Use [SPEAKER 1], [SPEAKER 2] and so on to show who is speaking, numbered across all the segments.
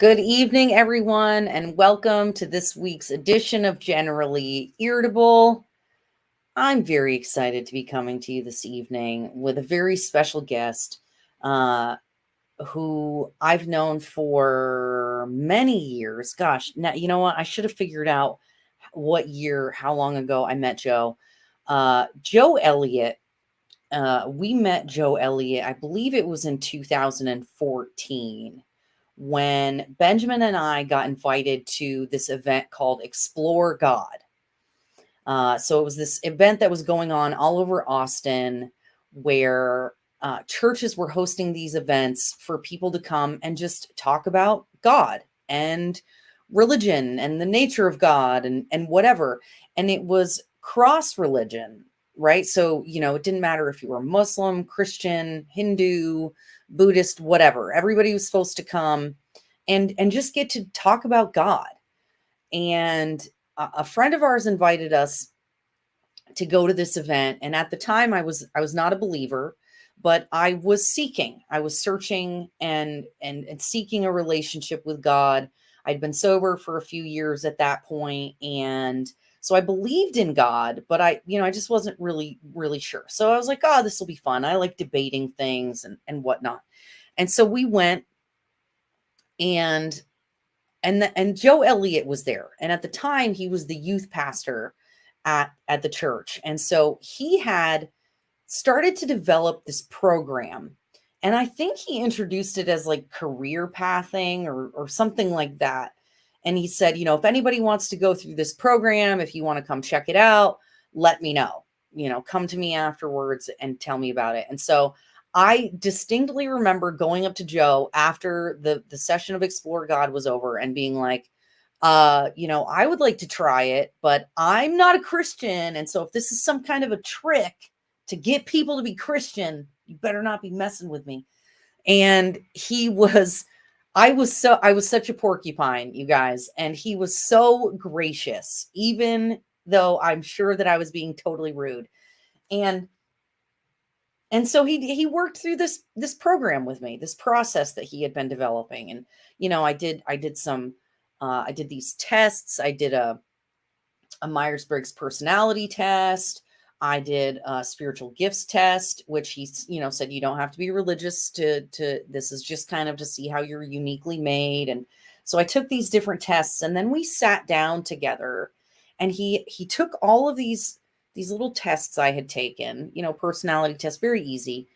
[SPEAKER 1] Good evening, everyone, and welcome to this week's edition of Generally Irritable. I'm very excited to be coming to you this evening with a very special guest uh, who I've known for many years. Gosh, now you know what? I should have figured out what year, how long ago I met Joe. Joe Elliot. We met Joe Elliot, I believe it was in 2014 when Benjamin and I got invited to this event called Explore God. So it was this event that was going on all over Austin where churches were hosting these events for people to come and just talk about God and religion and the nature of God and whatever. And it was cross religion, right? So, it didn't matter if you were Muslim, Christian, Hindu, Buddhist, whatever. Everybody was supposed to come and just get to talk about God. And a friend of ours invited us to go to this event, and at the time I was not a believer, but I was searching and seeking a relationship with God. I'd been sober for a few years at that point, and so I believed in God, but I just wasn't really sure. So I was like, oh, this will be fun. I like debating things and whatnot. And so we went, and and Joe Elliot was there. And at the time he was the youth pastor at the church. And so he had started to develop this program. And I think he introduced it as like career pathing or something like that. And he said, if anybody wants to go through this program, if you want to come check it out, let me know. Come to me afterwards and tell me about it. And so I distinctly remember going up to Joe after the session of Explore God was over and being like, I would like to try it, but I'm not a Christian. And so if this is some kind of a trick to get people to be Christian, you better not be messing with me. And I was such a porcupine, you guys, and he was so gracious, even though I'm sure that I was being totally rude. And so he worked through this program with me, this process that he had been developing. And I did these tests. I did a Myers-Briggs personality test. I did a spiritual gifts test, which he said you don't have to be religious to this is just kind of to see how you're uniquely made. And so I took these different tests, and then we sat down together, and he took all of these little tests I had taken, personality tests, very easy.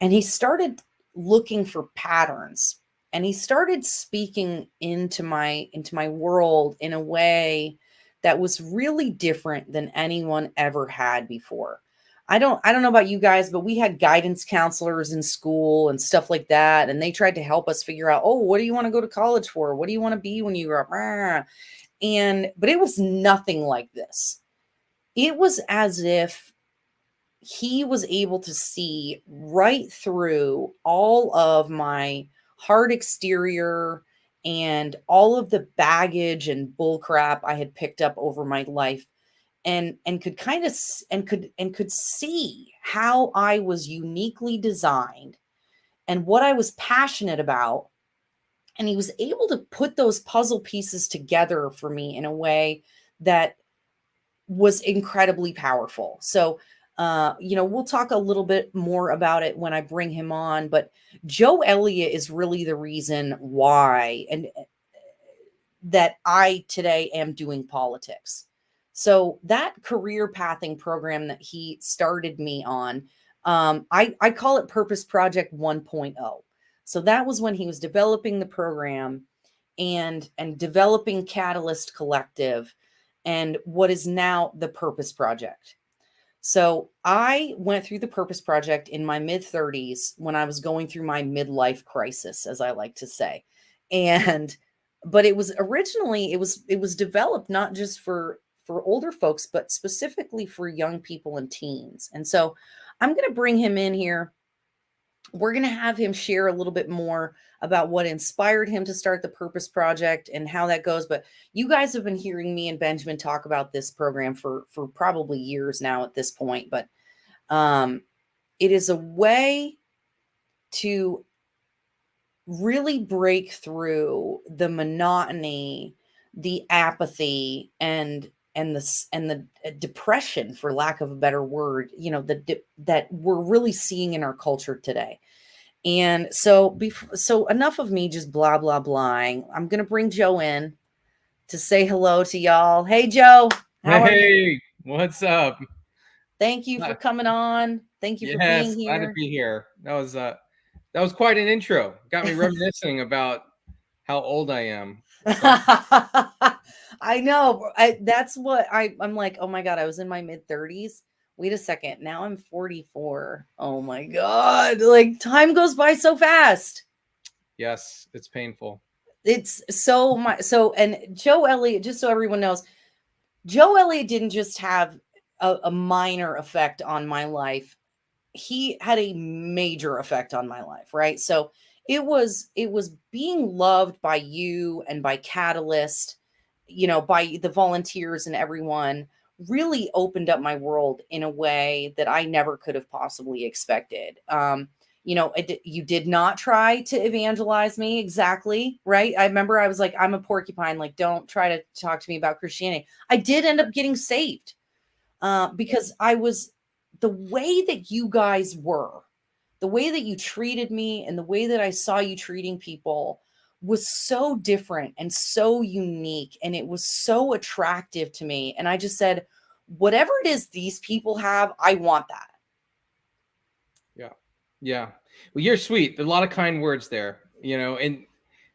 [SPEAKER 1] And he started looking for patterns, and he started speaking into my world in a way that was really different than anyone ever had before. I don't know about you guys, but we had guidance counselors in school and stuff like that, and they tried to help us figure out, oh, what do you want to go to college for? What do you want to be when you grow up? But it was nothing like this. It was as if he was able to see right through all of my hard exterior and all of the baggage and bullcrap I had picked up over my life, and could kind of and could see how I was uniquely designed and what I was passionate about. And he was able to put those puzzle pieces together for me in a way that was incredibly powerful. So, we'll talk a little bit more about it when I bring him on, but Joe Elliott is really the reason why and that I today am doing politics. So that career pathing program that he started me on, I call it Purpose Project 1.0. So that was when he was developing the program and developing Catalyst Collective and what is now the Purpose Project. So I went through the Purpose Project in my mid 30s when I was going through my midlife crisis, as I like to say. And but it was originally it was developed not just for older folks, but specifically for young people and teens. And so I'm going to bring him in here. We're going to have him share a little bit more about what inspired him to start the Purpose Project and how that goes. But you guys have been hearing me and Benjamin talk about this program for probably years now at this point. But it is a way to really break through the monotony, the apathy, and the depression, for lack of a better word, that we're really seeing in our culture today. And so enough of me just blah blah blahing. I'm gonna bring Joe in to say hello to y'all. Hey Joe, how are you?
[SPEAKER 2] Hey, what's up?
[SPEAKER 1] Thank you for
[SPEAKER 2] Uh,
[SPEAKER 1] coming on. Thank you for being
[SPEAKER 2] Yes, glad to
[SPEAKER 1] here.
[SPEAKER 2] be here. That was quite an intro. Got me reminiscing about how old I am. So
[SPEAKER 1] I know. That's what I'm like, oh my God, I was in my mid 30s. Wait a second. Now I'm 44. Oh my God. Like time goes by so fast.
[SPEAKER 2] yes, it's painful.
[SPEAKER 1] It's and Joe Elliot, just so everyone knows, Joe Elliot didn't just have a minor effect on my life. He had a major effect on my life, right? So it was being loved by you and by Catalyst, by the volunteers and everyone, really opened up my world in a way that I never could have possibly expected. You did not try to evangelize me exactly, right? I remember I was like, I'm a porcupine, like, don't try to talk to me about Christianity. I did end up getting saved because I was the way that you guys were, the way that you treated me, and the way that I saw you treating people was so different and so unique. And it was so attractive to me. And I just said, whatever it is these people have, I want that.
[SPEAKER 2] Yeah, yeah. Well, you're sweet. A lot of kind words there. And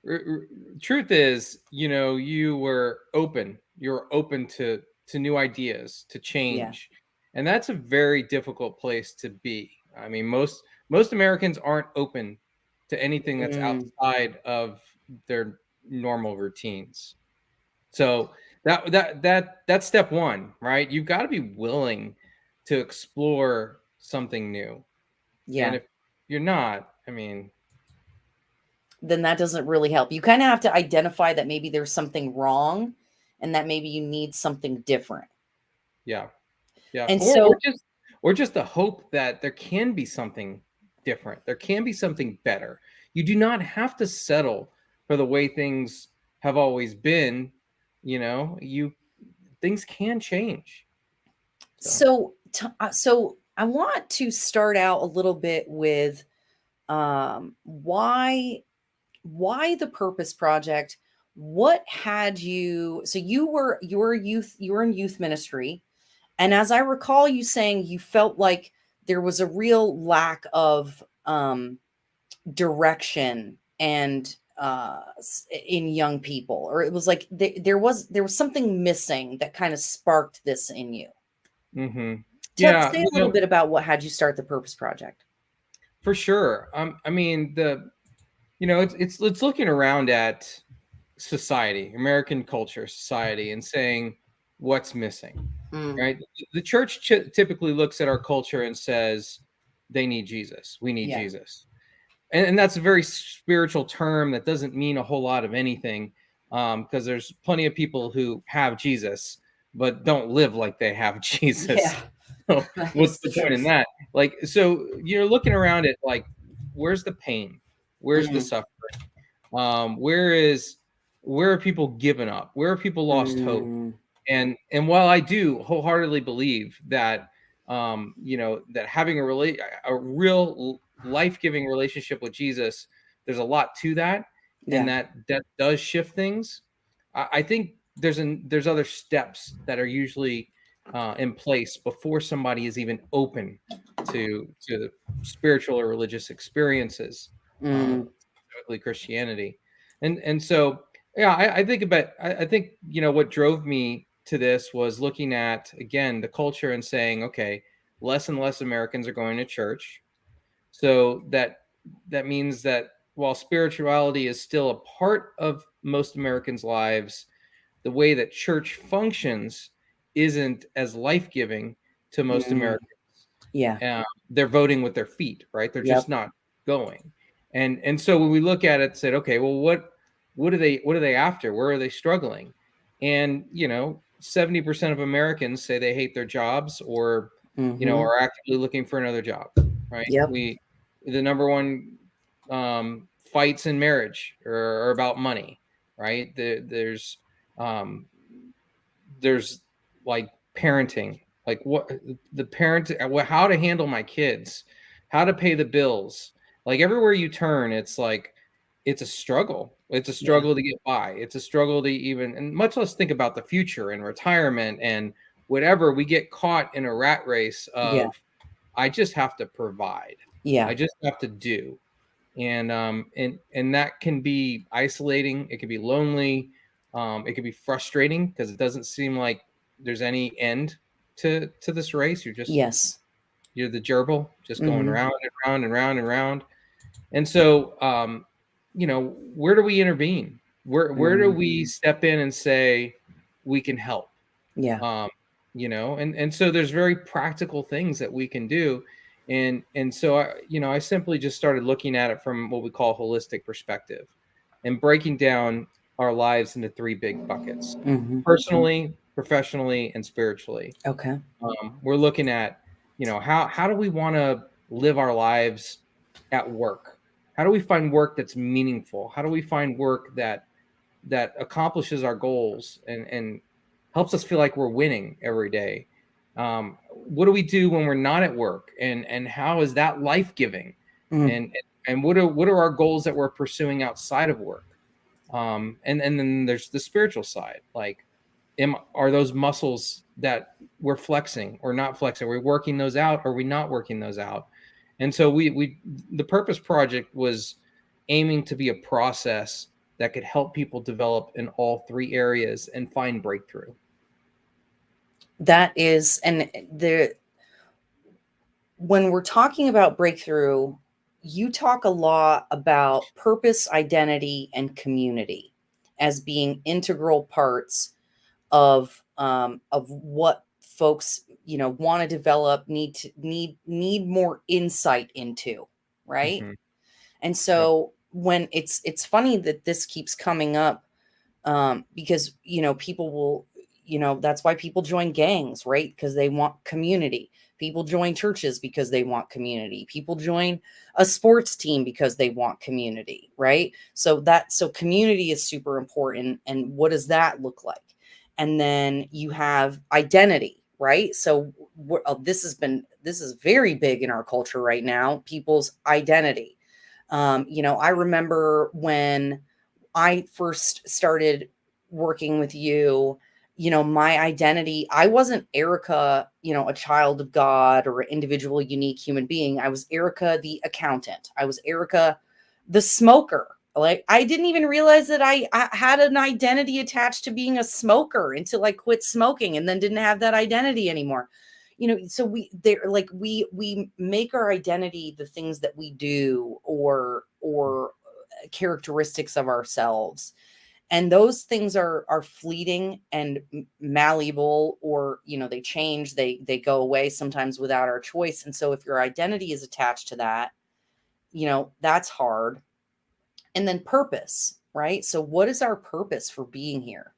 [SPEAKER 2] r- r- truth is, you were open. You were open to new ideas, to
[SPEAKER 1] Yeah.
[SPEAKER 2] change, and that's a very difficult place to be. I mean, most Americans aren't open to anything that's
[SPEAKER 1] Mm,
[SPEAKER 2] outside of their normal routines. So that's step one, right? You've got to be willing to explore something new. And
[SPEAKER 1] yeah.
[SPEAKER 2] if you're not, I mean,
[SPEAKER 1] Then that doesn't really help. You kind of have to identify that maybe there's something wrong and that maybe you need something different.
[SPEAKER 2] yeah, yeah,
[SPEAKER 1] And
[SPEAKER 2] or
[SPEAKER 1] so,
[SPEAKER 2] just the hope that there can be something different. There can be something better. You do not have to settle for the way things have always been. You things can change. So,
[SPEAKER 1] so I want to start out a little bit with why the Purpose Project. What had you? So you were in youth ministry, and as I recall, you saying you felt like there was a real lack of direction and in young people, or it was like there was something missing that kind of sparked this in you.
[SPEAKER 2] hmm yeah,
[SPEAKER 1] Say a little bit about what had you start the Purpose Project.
[SPEAKER 2] for sure. I mean, it's looking around at society, American culture, society, and saying what's missing,
[SPEAKER 1] Mm,
[SPEAKER 2] right? The church typically looks at our culture and says they need Jesus. We need
[SPEAKER 1] yeah.
[SPEAKER 2] Jesus. And that's a very spiritual term that doesn't mean a whole lot of anything, because there's plenty of people who have Jesus but don't live like they have
[SPEAKER 1] Yeah.
[SPEAKER 2] Jesus. So
[SPEAKER 1] That
[SPEAKER 2] what's
[SPEAKER 1] is the
[SPEAKER 2] the point in
[SPEAKER 1] truth.
[SPEAKER 2] that? Like, so you're looking around at, like, where's the pain? Where's the
[SPEAKER 1] Mm,
[SPEAKER 2] suffering? Where are people given up? Where are people lost hope?
[SPEAKER 1] mm,
[SPEAKER 2] And while I do wholeheartedly believe that, that having a real life-giving relationship with Jesus, there's a lot to that, and
[SPEAKER 1] yeah.
[SPEAKER 2] that does shift things. I think there's other steps that are usually in place before somebody is even open to spiritual or religious experiences,
[SPEAKER 1] Mm,
[SPEAKER 2] specifically Christianity. And so, yeah, I think I think, what drove me to this was looking at, again, the culture and saying, okay, less and less Americans are going to church. So that means that while spirituality is still a part of most Americans' lives, the way that church functions isn't as life-giving to most
[SPEAKER 1] mm,
[SPEAKER 2] Americans.
[SPEAKER 1] yeah.
[SPEAKER 2] They're voting with their feet, right? They're just
[SPEAKER 1] Yep.
[SPEAKER 2] not going. And so when we look at it, said, okay, well, what are they after? Where are they struggling? And 70% of Americans say they hate their jobs, or
[SPEAKER 1] Mm-hmm.
[SPEAKER 2] are actively looking for another job, right?
[SPEAKER 1] Yep.
[SPEAKER 2] The number one fights in marriage are about money, right? Um, there's like parenting, like what the parent, how to handle my kids, how to pay the bills. Like everywhere you turn, it's like it's a struggle. It's a
[SPEAKER 1] Yeah.
[SPEAKER 2] struggle to get by. It's a struggle to even, and much less think about the future and retirement and whatever. We get caught in a rat race
[SPEAKER 1] Yeah.
[SPEAKER 2] of I just have to provide.
[SPEAKER 1] Yeah.
[SPEAKER 2] I just have to do. And that can be isolating. It can be lonely. It can be frustrating because it doesn't seem like there's any end to this race.
[SPEAKER 1] Yes.
[SPEAKER 2] You're the gerbil just going
[SPEAKER 1] Hmm.
[SPEAKER 2] round and round and round and round. And so, where do we intervene? Where do we step in and say we can help?
[SPEAKER 1] Yeah.
[SPEAKER 2] um, and so there's very practical things that we can do. And so I simply just started looking at it from what we call holistic perspective and breaking down our lives into three big buckets:
[SPEAKER 1] Hmm.
[SPEAKER 2] personally, professionally, and spiritually.
[SPEAKER 1] Okay.
[SPEAKER 2] We're looking at, how do we want to live our lives at work? How do we find work that's meaningful? How do we find work that accomplishes our goals and helps us feel like we're winning every day? What do we do when we're not at work, and how is that life giving?
[SPEAKER 1] Mm.
[SPEAKER 2] And what are our goals that we're pursuing outside of work? And then there's the spiritual side. Like, are those muscles that we're flexing or not flexing? Are we working those out? Or are we not working those out? And so the Purpose Project was aiming to be a process that could help people develop in all three areas and find breakthrough.
[SPEAKER 1] That is, and the when we're talking about breakthrough, you talk a lot about purpose, identity, and community as being integral parts of what folks want to develop, need more insight into, right?
[SPEAKER 2] Mm-hmm.
[SPEAKER 1] And
[SPEAKER 2] Yep.
[SPEAKER 1] so when it's funny that this keeps coming up, because people will, that's why people join gangs, right? Because they want community. People join churches because they want community. People join a sports team because they want community, right? So community is super important. And what does that look like? And then you have identity, right? So this is very big in our culture right now, people's identity. I remember when I first started working with you, my identity, I wasn't Erica, a child of God or an individual, unique human being. I was Erica, the accountant. I was Erica, the smoker. Like, I didn't even realize that I had an identity attached to being a smoker until I quit smoking and then didn't have that identity anymore. So we make our identity the things that we do or characteristics of ourselves, and those things are fleeting and malleable, or they change, they go away sometimes without our choice. And so if your identity is attached to that, that's hard. And then purpose, right? So what is our purpose for being here?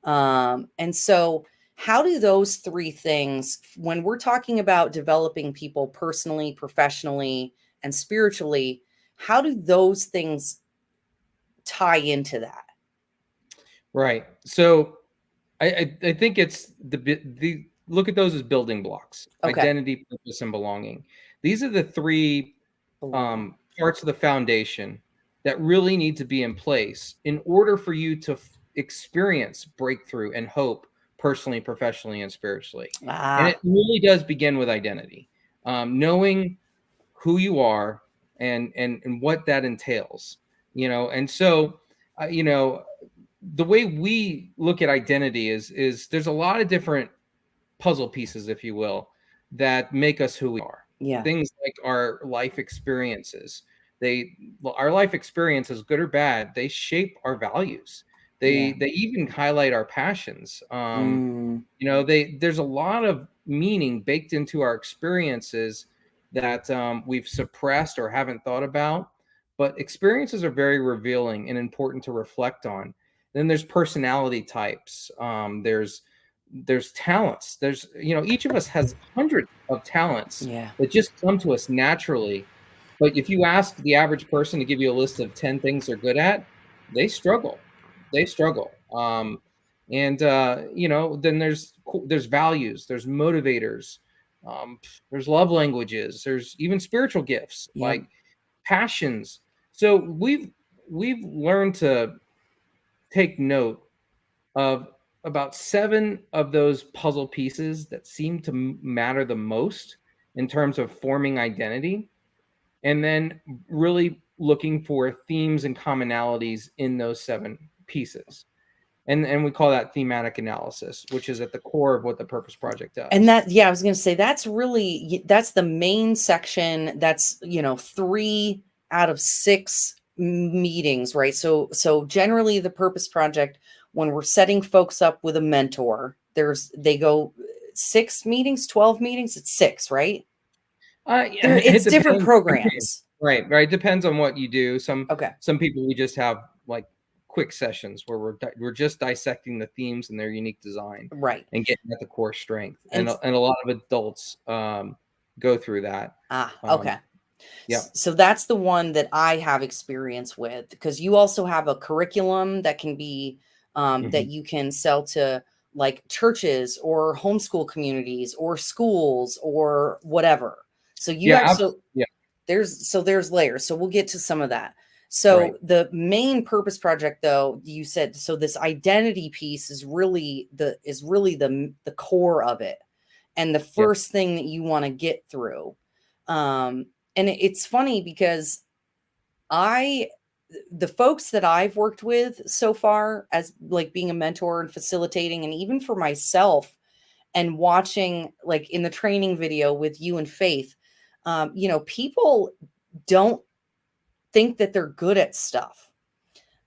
[SPEAKER 1] And so how do those three things, when we're talking about developing people personally, professionally, and spiritually, how do those things tie into that?
[SPEAKER 2] Right. So I think it's the look at those as building blocks:
[SPEAKER 1] Okay.
[SPEAKER 2] identity, purpose, and belonging. These are the three
[SPEAKER 1] Belong.
[SPEAKER 2] parts of the foundation that really need to be in place in order for you to experience breakthrough and hope personally, professionally, and spiritually. And it
[SPEAKER 1] Ah,
[SPEAKER 2] really does begin with identity, knowing who you are and what that entails. And so, the way we look at identity is there's a lot of different puzzle pieces, if you will, that make us who we are.
[SPEAKER 1] yeah,
[SPEAKER 2] Things like our life experiences. Our life experiences, good or bad, they shape our values.
[SPEAKER 1] yeah.
[SPEAKER 2] They even highlight our passions.
[SPEAKER 1] Mm,
[SPEAKER 2] There's a lot of meaning baked into our experiences that we've suppressed or haven't thought about. But experiences are very revealing and important to reflect on. Then there's personality types. There's talents. Each of us has hundreds of talents
[SPEAKER 1] yeah.
[SPEAKER 2] that just come to us naturally. But if you ask the average person to give you a list of 10 things they're good at, they struggle. They struggle. And then there's values, there's motivators, there's love languages, there's even spiritual gifts
[SPEAKER 1] Yep.
[SPEAKER 2] like passions. So we've learned to take note of about 7 of those puzzle pieces that seem to matter the most in terms of forming identity, and then really looking for themes and commonalities in those 7 pieces. And we call that thematic analysis, which is at the core of what the Purpose Project does.
[SPEAKER 1] And I was going to say, that's the main section. That's, 3 out of 6 meetings, right? So generally the Purpose Project, when we're setting folks up with a mentor, they go 6 meetings, 12 meetings. It's 6, right? It's different programs.
[SPEAKER 2] Right. Depends on what you do. Some
[SPEAKER 1] Okay.
[SPEAKER 2] people, we just have like quick sessions where we're just dissecting the themes and their unique design,
[SPEAKER 1] right,
[SPEAKER 2] and getting at the core strength. And a lot of adults go through that.
[SPEAKER 1] Okay.
[SPEAKER 2] Yeah.
[SPEAKER 1] So that's the one that I have experience with, because you also have a curriculum that can be that you can sell to like churches or homeschool communities or schools or whatever. So you have there's layers. So we'll get to some of that. So the main Purpose Project, though, you said, so this identity piece is really the core of it, and the first thing that you want to get through. And it's funny because the folks that I've worked with so far, as like being a mentor and facilitating, and even for myself, and watching like in the training video with you and Faith, people don't think that they're good at stuff,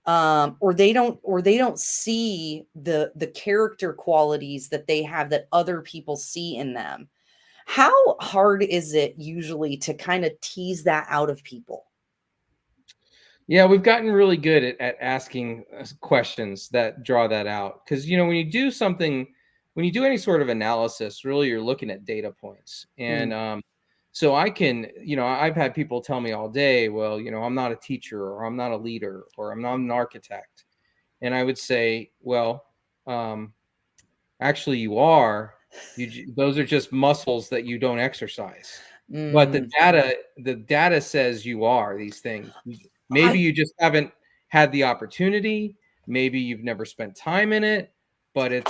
[SPEAKER 1] or they don't see the character qualities that they have that other people see in them. How hard is it usually to kind of tease that out of people?
[SPEAKER 2] Yeah, we've gotten really good at asking questions that draw that out. Because, when you do something, when you do any sort of analysis, really you're looking at data points. And so I've had people tell me all day, well, I'm not a teacher, or I'm not a leader, or I'm not an architect. And I would say, well, actually you are. Those are just muscles that you don't exercise. But the data says you are these things. Maybe you just haven't had the opportunity. Maybe you've never spent time in it, but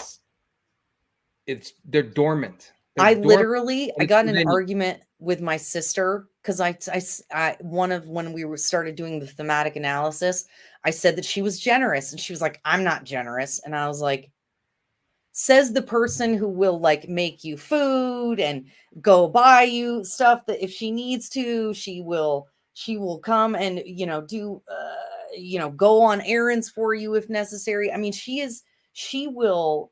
[SPEAKER 2] they're dormant.
[SPEAKER 1] I got in an argument with my sister because when we started doing the thematic analysis, I said that she was generous, and she was like, "I'm not generous," and I was like, says the person who will like make you food and go buy you stuff that if she needs to, she will come and do go on errands for you if necessary. I mean, she will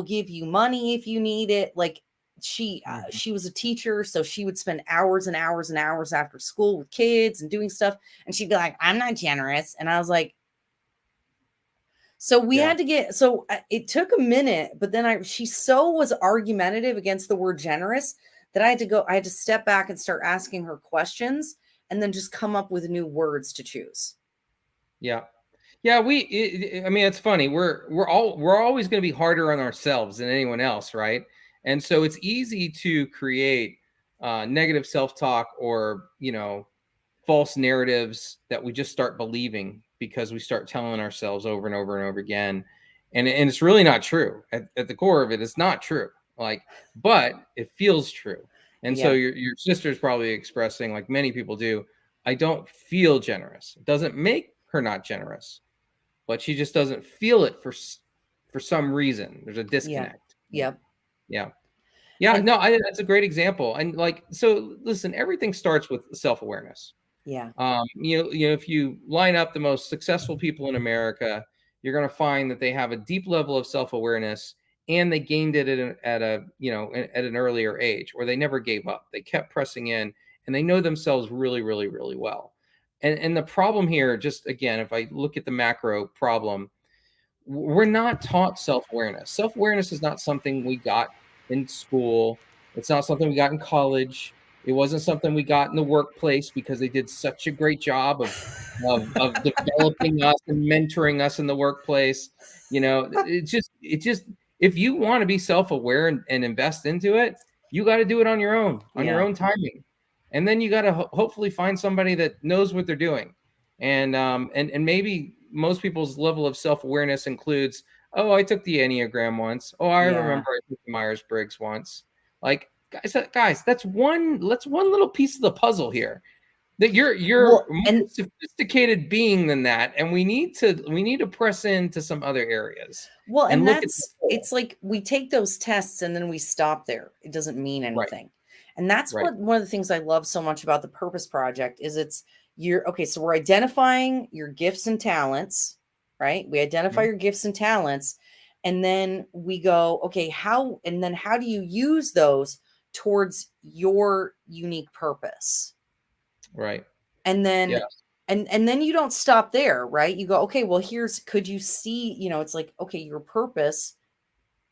[SPEAKER 1] give you money if you need it. Like she was a teacher, so she would spend hours and hours and hours after school with kids and doing stuff, and she'd be like, "I'm not generous," and I was like, so we had to it took a minute, but then she so was argumentative against the word generous that I had to step back and start asking her questions, and then just come up with new words to choose.
[SPEAKER 2] Yeah. I mean, it's funny. We're always going to be harder on ourselves than anyone else, right? And so it's easy to create negative self-talk, or false narratives that we just start believing because we start telling ourselves over and over and over again, and it's really not true. At the core of it, it's not true. But it feels true. And so your sister's probably expressing, like many people do, I don't feel generous. It doesn't make her not generous, but she just doesn't feel it for some reason. There's a disconnect.
[SPEAKER 1] Yep.
[SPEAKER 2] Yeah. No, that's a great example. And so listen, everything starts with self-awareness.
[SPEAKER 1] Yeah.
[SPEAKER 2] If you line up the most successful people in America, you're going to find that they have a deep level of self-awareness, and they gained it at an earlier age, or they never gave up. They kept pressing in, and they know themselves really, really, really well. And the problem here, just again, if I look at the macro problem, we're not taught self-awareness. Self-awareness is not something we got in school. It's not something we got in college. It wasn't something we got in the workplace because they did such a great job of developing us and mentoring us in the workplace. You know, it just if you want to be self-aware and invest into it, you got to do it on your
[SPEAKER 1] Yeah.
[SPEAKER 2] own timing. And then you got to hopefully find somebody that knows what they're doing. And maybe most people's level of self-awareness includes, oh, I took the Enneagram once. Oh, I
[SPEAKER 1] Yeah.
[SPEAKER 2] remember I took the Myers-Briggs once. Like, guys, that's one little piece of the puzzle here. That you're
[SPEAKER 1] Well,
[SPEAKER 2] more
[SPEAKER 1] and
[SPEAKER 2] sophisticated being than that, and we need to press into some other areas
[SPEAKER 1] well,
[SPEAKER 2] and
[SPEAKER 1] and
[SPEAKER 2] look at the whole.
[SPEAKER 1] it's like we take those tests and then we stop there. It doesn't mean
[SPEAKER 2] Right,
[SPEAKER 1] anything. And that's
[SPEAKER 2] right.
[SPEAKER 1] what one of the things I love so much about the Purpose Project is it's you're okay, so we're identifying your gifts and talents, right? We identify
[SPEAKER 2] Mhm.
[SPEAKER 1] your gifts and talents, and then we go, okay, how do you use those towards your unique purpose?
[SPEAKER 2] Right.
[SPEAKER 1] And
[SPEAKER 2] Yeah.
[SPEAKER 1] then and then you don't stop there, right? You go, okay, well, here's could you see, it's like, okay, your purpose,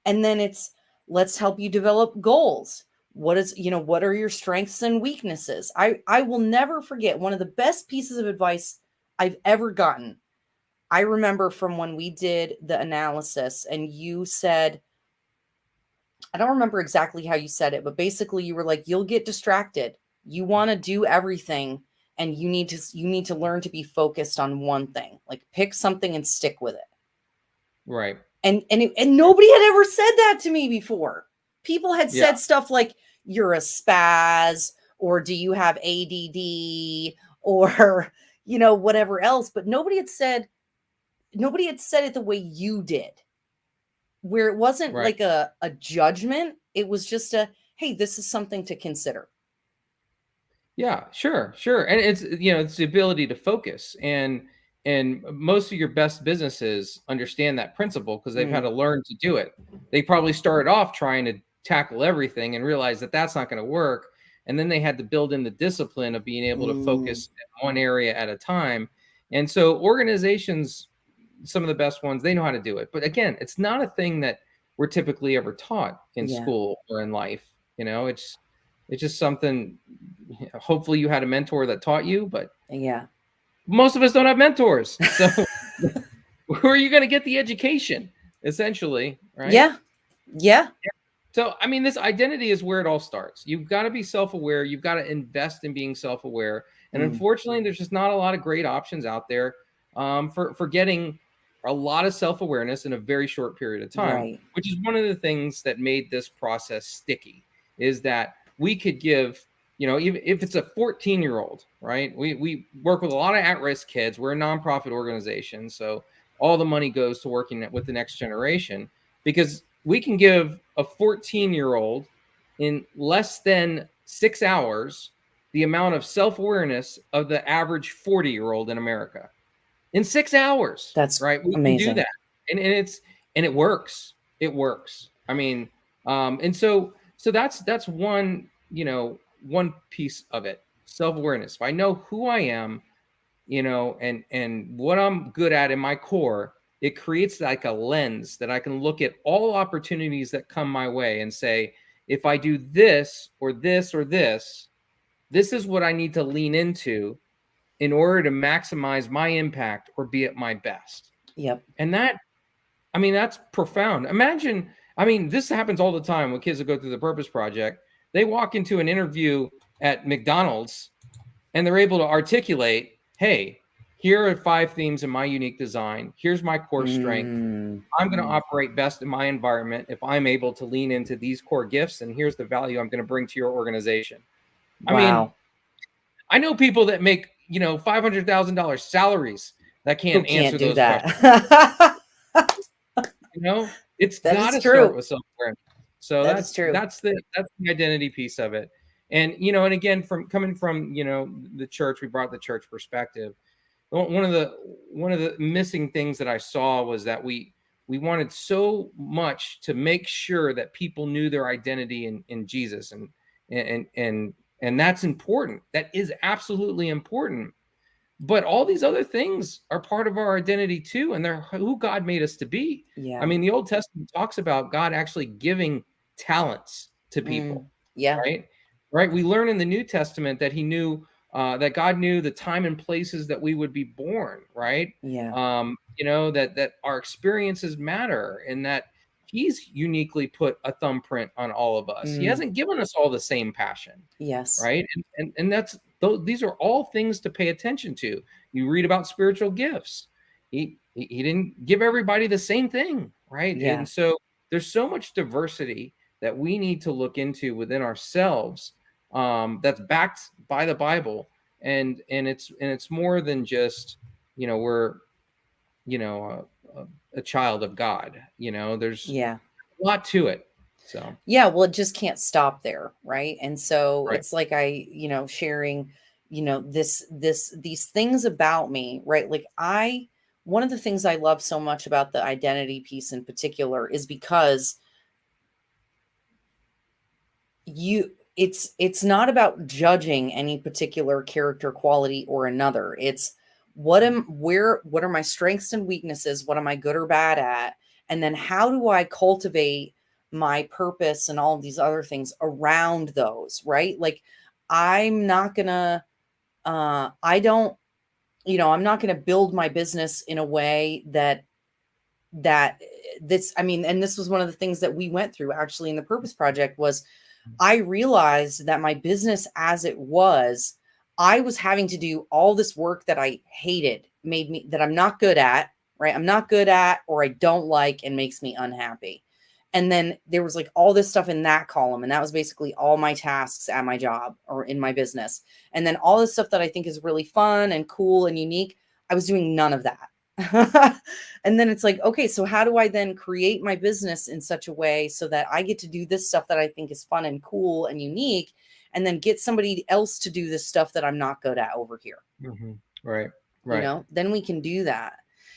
[SPEAKER 1] and then it's let's help you develop goals. What are your strengths and weaknesses? I will never forget one of the best pieces of advice I've ever gotten. I remember from when we did the analysis and you said, I don't remember exactly how you said it, but basically you were like, you'll get distracted. You want to do everything and you need to learn to be focused on one thing. Like pick something and stick with it.
[SPEAKER 2] Right.
[SPEAKER 1] And nobody had ever said that to me before. People had
[SPEAKER 2] Yeah.
[SPEAKER 1] said stuff like you're a spaz or do you have ADD or whatever else, but nobody had said it the way you did, where it wasn't
[SPEAKER 2] Right.
[SPEAKER 1] like a judgment. It was just a, hey, this is something to consider.
[SPEAKER 2] Yeah, sure, sure. And it's the ability to focus. And most of your best businesses understand that principle because they've had
[SPEAKER 1] Mm,
[SPEAKER 2] to learn to do it. They probably started off trying to tackle everything and realized that that's not going to work. And then they had to build in the discipline of being able to
[SPEAKER 1] mm,
[SPEAKER 2] focus in one area at a time. And so organizations, some of the best ones, they know how to do it. But again, it's not a thing that we're typically ever taught in
[SPEAKER 1] yeah,
[SPEAKER 2] school or in life. It's just something. Hopefully you had a mentor that taught you, but
[SPEAKER 1] yeah,
[SPEAKER 2] most of us don't have mentors. So where are you going to get the education, essentially, right?
[SPEAKER 1] yeah, yeah.
[SPEAKER 2] So, I mean, this identity is where it all starts. You've got to be self-aware. You've got to invest in being self-aware. And
[SPEAKER 1] Mm,
[SPEAKER 2] unfortunately, there's just not a lot of great options out there for getting a lot of self-awareness in a very short period of time,
[SPEAKER 1] right.
[SPEAKER 2] which is one of the things that made this process sticky, is that we could give, even if it's a 14-year-old, right? We work with a lot of at-risk kids. We're a nonprofit organization. So all the money goes to working with the next generation because we can give a 14-year-old in less than 6 hours the amount of self-awareness of the average 40-year-old in America in 6 hours,
[SPEAKER 1] That's
[SPEAKER 2] right? We can do
[SPEAKER 1] amazing.
[SPEAKER 2] that. And it works. It works. I mean, and so that's one, one piece of it. Self-awareness. If I know who I am, and what I'm good at in my core, it creates like a lens that I can look at all opportunities that come my way and say, if I do this or this or this is what I need to lean into in order to maximize my impact or be at my best.
[SPEAKER 1] Yep.
[SPEAKER 2] And I mean, that's profound. Imagine, I mean, this happens all the time when kids that go through the Purpose Project. They walk into an interview at McDonald's and they're able to articulate, hey, here are 5 themes in my unique design. Here's my core strength.
[SPEAKER 1] Mm,
[SPEAKER 2] I'm going to
[SPEAKER 1] mm.
[SPEAKER 2] operate best in my environment if I'm able to lean into these core gifts. And here's the value I'm going to bring to your organization. I mean,
[SPEAKER 1] Wow.
[SPEAKER 2] I know people that make, $500,000 salaries that
[SPEAKER 1] Who
[SPEAKER 2] can't
[SPEAKER 1] can't
[SPEAKER 2] answer
[SPEAKER 1] do
[SPEAKER 2] those questions.
[SPEAKER 1] that?
[SPEAKER 2] It's
[SPEAKER 1] That
[SPEAKER 2] got
[SPEAKER 1] is
[SPEAKER 2] to start
[SPEAKER 1] true.
[SPEAKER 2] with self-awareness. So
[SPEAKER 1] That is
[SPEAKER 2] that's
[SPEAKER 1] true.
[SPEAKER 2] that's the identity piece of it. And again, from coming from, the church, we brought the church perspective. One of the missing things that I saw was that we wanted so much to make sure that people knew their identity in Jesus, and and and that's important. That is absolutely important. But all these other things are part of our identity too, and they're who God made us to be. I
[SPEAKER 1] Yeah.
[SPEAKER 2] mean, the Old Testament talks about God actually giving talents to
[SPEAKER 1] Mm,
[SPEAKER 2] people,
[SPEAKER 1] yeah.
[SPEAKER 2] right? right? We learn in the New Testament that he knew that God knew the time and places that we would be born, right?
[SPEAKER 1] Yeah.
[SPEAKER 2] That our experiences matter, and that he's uniquely put a thumbprint on all of us. He
[SPEAKER 1] Mm,
[SPEAKER 2] hasn't given us all the same passion,
[SPEAKER 1] yes.
[SPEAKER 2] right? And that's these are all things to pay attention to. You read about spiritual gifts. He didn't give everybody the same thing, right?
[SPEAKER 1] Yeah.
[SPEAKER 2] And so there's so much diversity that we need to look into within ourselves, that's backed by the Bible, and it's more than just, we're, a child of God. There's
[SPEAKER 1] Yeah.
[SPEAKER 2] a lot to it. So
[SPEAKER 1] Yeah, well, it just can't stop there, right? And so
[SPEAKER 2] right.
[SPEAKER 1] it's like sharing, these things about me, right? Like one of the things I love so much about the identity piece in particular is because it's not about judging any particular character quality or another. It's what are my strengths and weaknesses? What am I good or bad at? And then how do I cultivate my purpose and all of these other things around those, right? Like I'm not gonna I don't, I'm not gonna build my business in a way that this, I mean, and this was one of the things that we went through actually in the purpose project was I realized that my business as it was, I was having to do all this work that I hated, made me that I'm not good at, right? I'm not good at, or I don't like, and makes me unhappy. And then there was like all this stuff in that column. And that was basically all my tasks at my job or in my business. And then all this stuff that I think is really fun and cool and unique, I was doing none of that. And then it's like, okay, so how do I then create my business in such a way so that I get to do this stuff that I think is fun and cool and unique, and then get somebody else to do this stuff that I'm not good at over here?
[SPEAKER 2] Right. Right.
[SPEAKER 1] Then we can do that.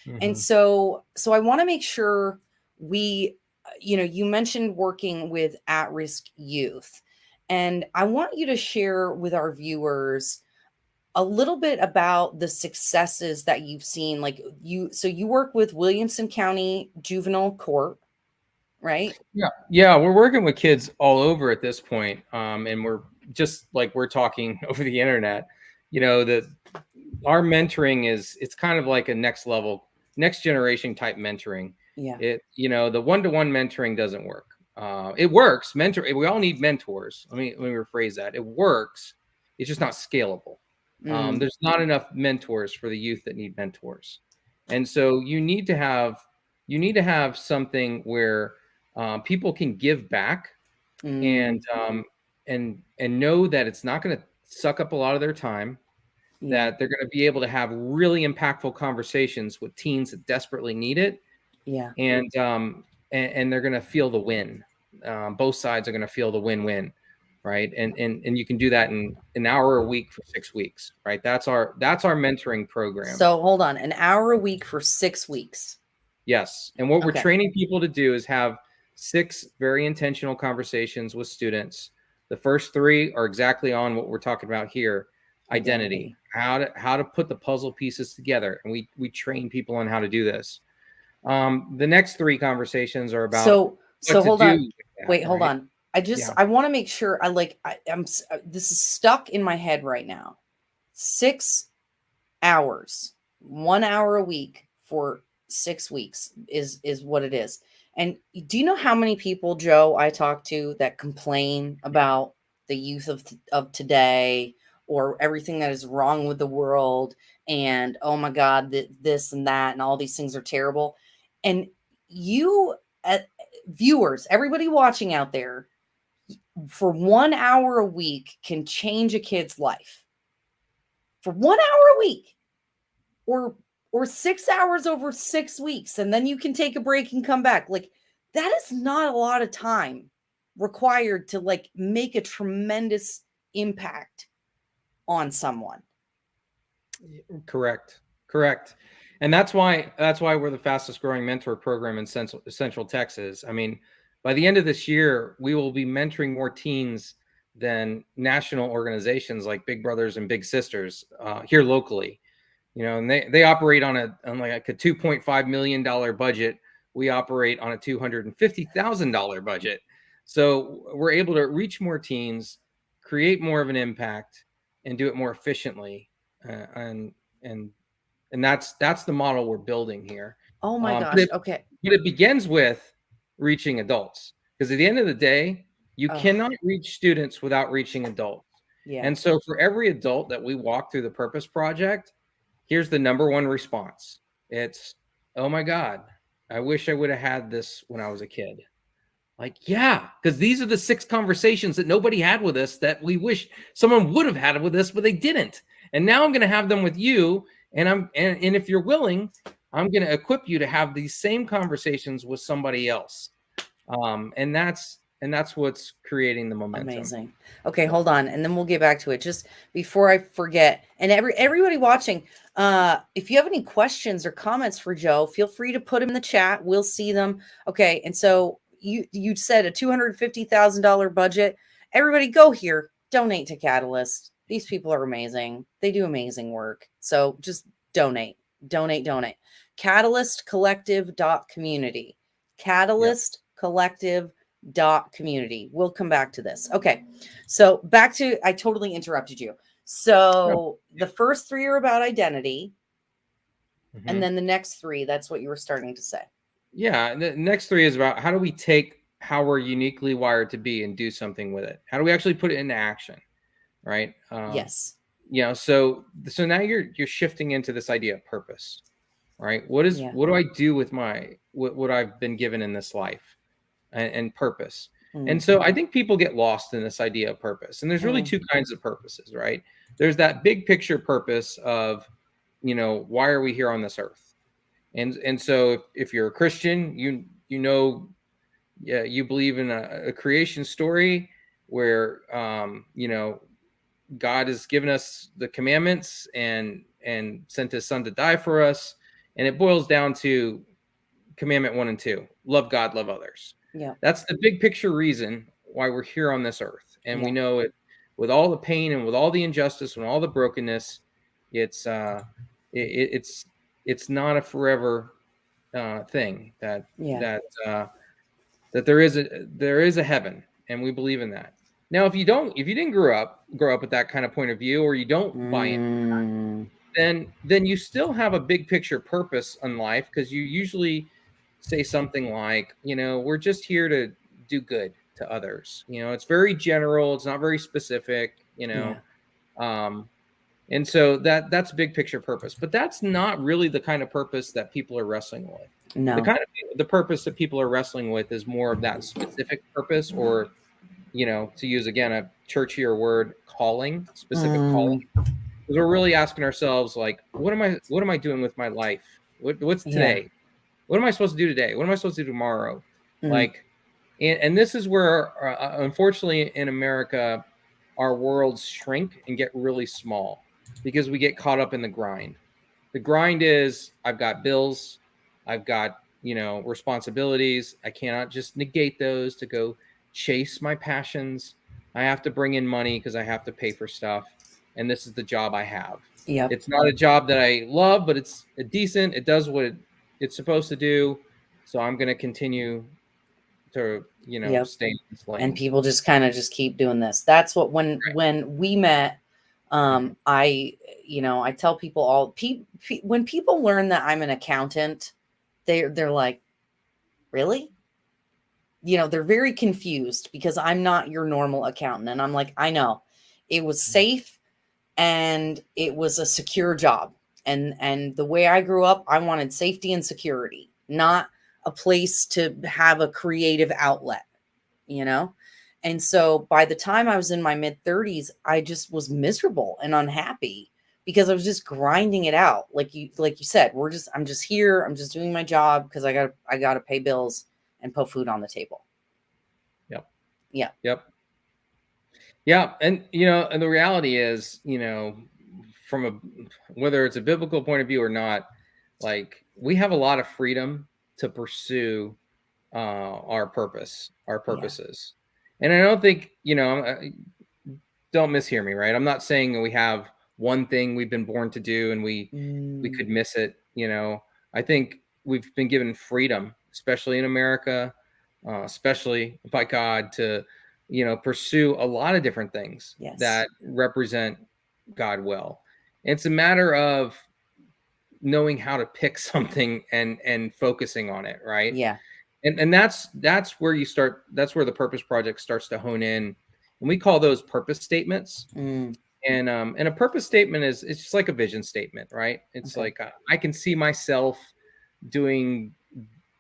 [SPEAKER 1] And
[SPEAKER 2] hmm
[SPEAKER 1] so I want to make sure we, you mentioned working with at-risk youth, and I want you to share with our viewers a little bit about the successes that you've seen. Like you work with Williamson County Juvenile Court, right?
[SPEAKER 2] Yeah, we're working with kids all over at this point, and we're just like we're talking over the internet. That our mentoring it's kind of like a next level, next generation type mentoring.
[SPEAKER 1] Yeah.
[SPEAKER 2] The one-to-one mentoring doesn't work. It works. We all need mentors. Let me rephrase that. It works. It's just not scalable.
[SPEAKER 1] Mm,
[SPEAKER 2] There's not enough mentors for the youth that need mentors, and so you need to have something where people can give back,
[SPEAKER 1] mm,
[SPEAKER 2] and know that it's not going to suck up a lot of their time,
[SPEAKER 1] yeah.
[SPEAKER 2] that they're going to be able to have really impactful conversations with teens that desperately need it,
[SPEAKER 1] Yeah.
[SPEAKER 2] and they're going to feel the win. Both sides are going to feel the win-win, right? And you can do that in an hour a week for 6 weeks, right? That's our mentoring program.
[SPEAKER 1] So hold on, an hour a week for 6 weeks.
[SPEAKER 2] Yes. And what we're
[SPEAKER 1] Okay.
[SPEAKER 2] training people to do is have 6 very intentional conversations with students. The first 3 are exactly on what we're talking about here: identity, how to put the puzzle pieces together. And we train people on how to do this. The next 3 conversations are about what
[SPEAKER 1] So
[SPEAKER 2] to
[SPEAKER 1] hold
[SPEAKER 2] do
[SPEAKER 1] on.
[SPEAKER 2] with that,
[SPEAKER 1] Wait, hold
[SPEAKER 2] right?
[SPEAKER 1] on.
[SPEAKER 2] Yeah.
[SPEAKER 1] I want to make sure this is stuck in my head right now. 6 hours, 1 hour a week for 6 weeks is what it is. And do you know how many people, Joe, I talk to that complain about the youth of today, or everything that is wrong with the world, and oh my God, this and that and all these things are terrible. And you, uh, viewers, everybody watching out there, for 1 hour a week can change a kid's life. For 1 hour a week, or 6 hours over 6 weeks, and then you can take a break and come back. Like that is not a lot of time required to like make a tremendous impact on someone.
[SPEAKER 2] Correct. And that's why we're the fastest growing mentor program in Central Texas. I mean, by the end of this year, we will be mentoring more teens than national organizations like Big Brothers and Big Sisters here locally. And they operate on like a $2.5 million budget. We operate on a $250,000 budget. So we're able to reach more teens, create more of an impact, and do it more efficiently. And that's the model we're building here.
[SPEAKER 1] Oh my
[SPEAKER 2] But
[SPEAKER 1] gosh. Okay.
[SPEAKER 2] it begins with reaching adults, because at the end of the day, you
[SPEAKER 1] Oh,
[SPEAKER 2] cannot reach students without reaching adults.
[SPEAKER 1] yeah.
[SPEAKER 2] And so for every adult that we walk through the Purpose Project, here's the number one response. It's, oh my God, I wish I would have had this when I was a kid. Like, yeah, because these are the 6 conversations that nobody had with us that we wish someone would have had with us, but they didn't. And now I'm going to have them with you. And if you're willing, I'm going to equip you to have these same conversations with somebody else. And that's what's creating the momentum.
[SPEAKER 1] Amazing. Okay, hold on, and then we'll get back to it. Just before I forget, and everybody watching, if you have any questions or comments for Joe, feel free to put them in the chat. We'll see them. Okay, and so you said a $250,000 budget. Everybody, go here, donate to Catalyst. These people are amazing. They do amazing work. So just donate. CatalystCollective.community. CatalystCollective.community. We'll come back to this. Okay. So back to, I totally interrupted you. So the first 3 are about identity.
[SPEAKER 2] Mm-hmm.
[SPEAKER 1] And then the next 3, that's what you were starting to say.
[SPEAKER 2] Yeah. The next 3 is about how do we take how we're uniquely wired to be and do something with it? How do we actually put it into action? Right.
[SPEAKER 1] Yes.
[SPEAKER 2] So now you're shifting into this idea of purpose, right? What do I do with what I've been given in this life, and purpose? And so I think people get lost in this idea of purpose. And there's really 2 kinds of purposes, right? There's that big picture purpose of, why are we here on this earth? And so if you're a Christian, you believe in a creation story where, God has given us the commandments and sent his son to die for us. And it boils down to commandment 1 and 2, love God, love others.
[SPEAKER 1] Yeah.
[SPEAKER 2] That's the big picture reason why we're here on this earth. And we know it, with all the pain and with all the injustice and all the brokenness, it's not a forever thing, that there is a heaven, and we believe in that. Now, if you didn't grow up with that kind of point of view, or you don't buy into that, then you still have a big picture purpose in life, because you usually say something like, we're just here to do good to others. It's very general. It's not very specific, and so that's big picture purpose. But that's not really the kind of purpose that people are wrestling with.
[SPEAKER 1] No.
[SPEAKER 2] The purpose that people are wrestling with is more of that specific purpose, or, to use again a churchier word, calling, specific calling. Because we're really asking ourselves, like, what am I doing with my life? What's today? What am I supposed to do today? What am I supposed to do tomorrow? Like, and this is where, unfortunately, in America, our worlds shrink and get really small, because we get caught up in the grind. The grind is, I've got bills, I've got, responsibilities. I cannot just negate those to go chase my passions. I have to bring in money because I have to pay for stuff. And this is the job I have.
[SPEAKER 1] Yeah.
[SPEAKER 2] It's not a job that I love, but it's decent. It does what it's supposed to do. So I'm going to continue to, stay in this lane.
[SPEAKER 1] And people just kind of just keep doing this. That's what, when we met, I tell people when people learn that I'm an accountant, they're like, really? They're very confused, because I'm not your normal accountant. And I'm like, I know, it was safe and it was a secure job. And the way I grew up, I wanted safety and security, not a place to have a creative outlet, And so by the time I was in my mid 30s, I just was miserable and unhappy, because I was just grinding it out. Like you said, I'm just here. I'm just doing my job because I got to pay bills and put food on the table.
[SPEAKER 2] Yep.
[SPEAKER 1] Yeah.
[SPEAKER 2] Yep. Yeah. And, and the reality is, from whether it's a biblical point of view or not, like, we have a lot of freedom to pursue our purposes. And I don't think, don't mishear me, right? I'm not saying we have one thing we've been born to do and we could miss it. I think we've been given freedom, especially in America, especially by God, to pursue a lot of different things
[SPEAKER 1] Yes.
[SPEAKER 2] that represent God well. It's a matter of knowing how to pick something and focusing on it, right?
[SPEAKER 1] Yeah.
[SPEAKER 2] And that's where the purpose project starts to hone in, and we call those purpose statements. And a purpose statement it's just like a vision statement, right? It's like I can see myself doing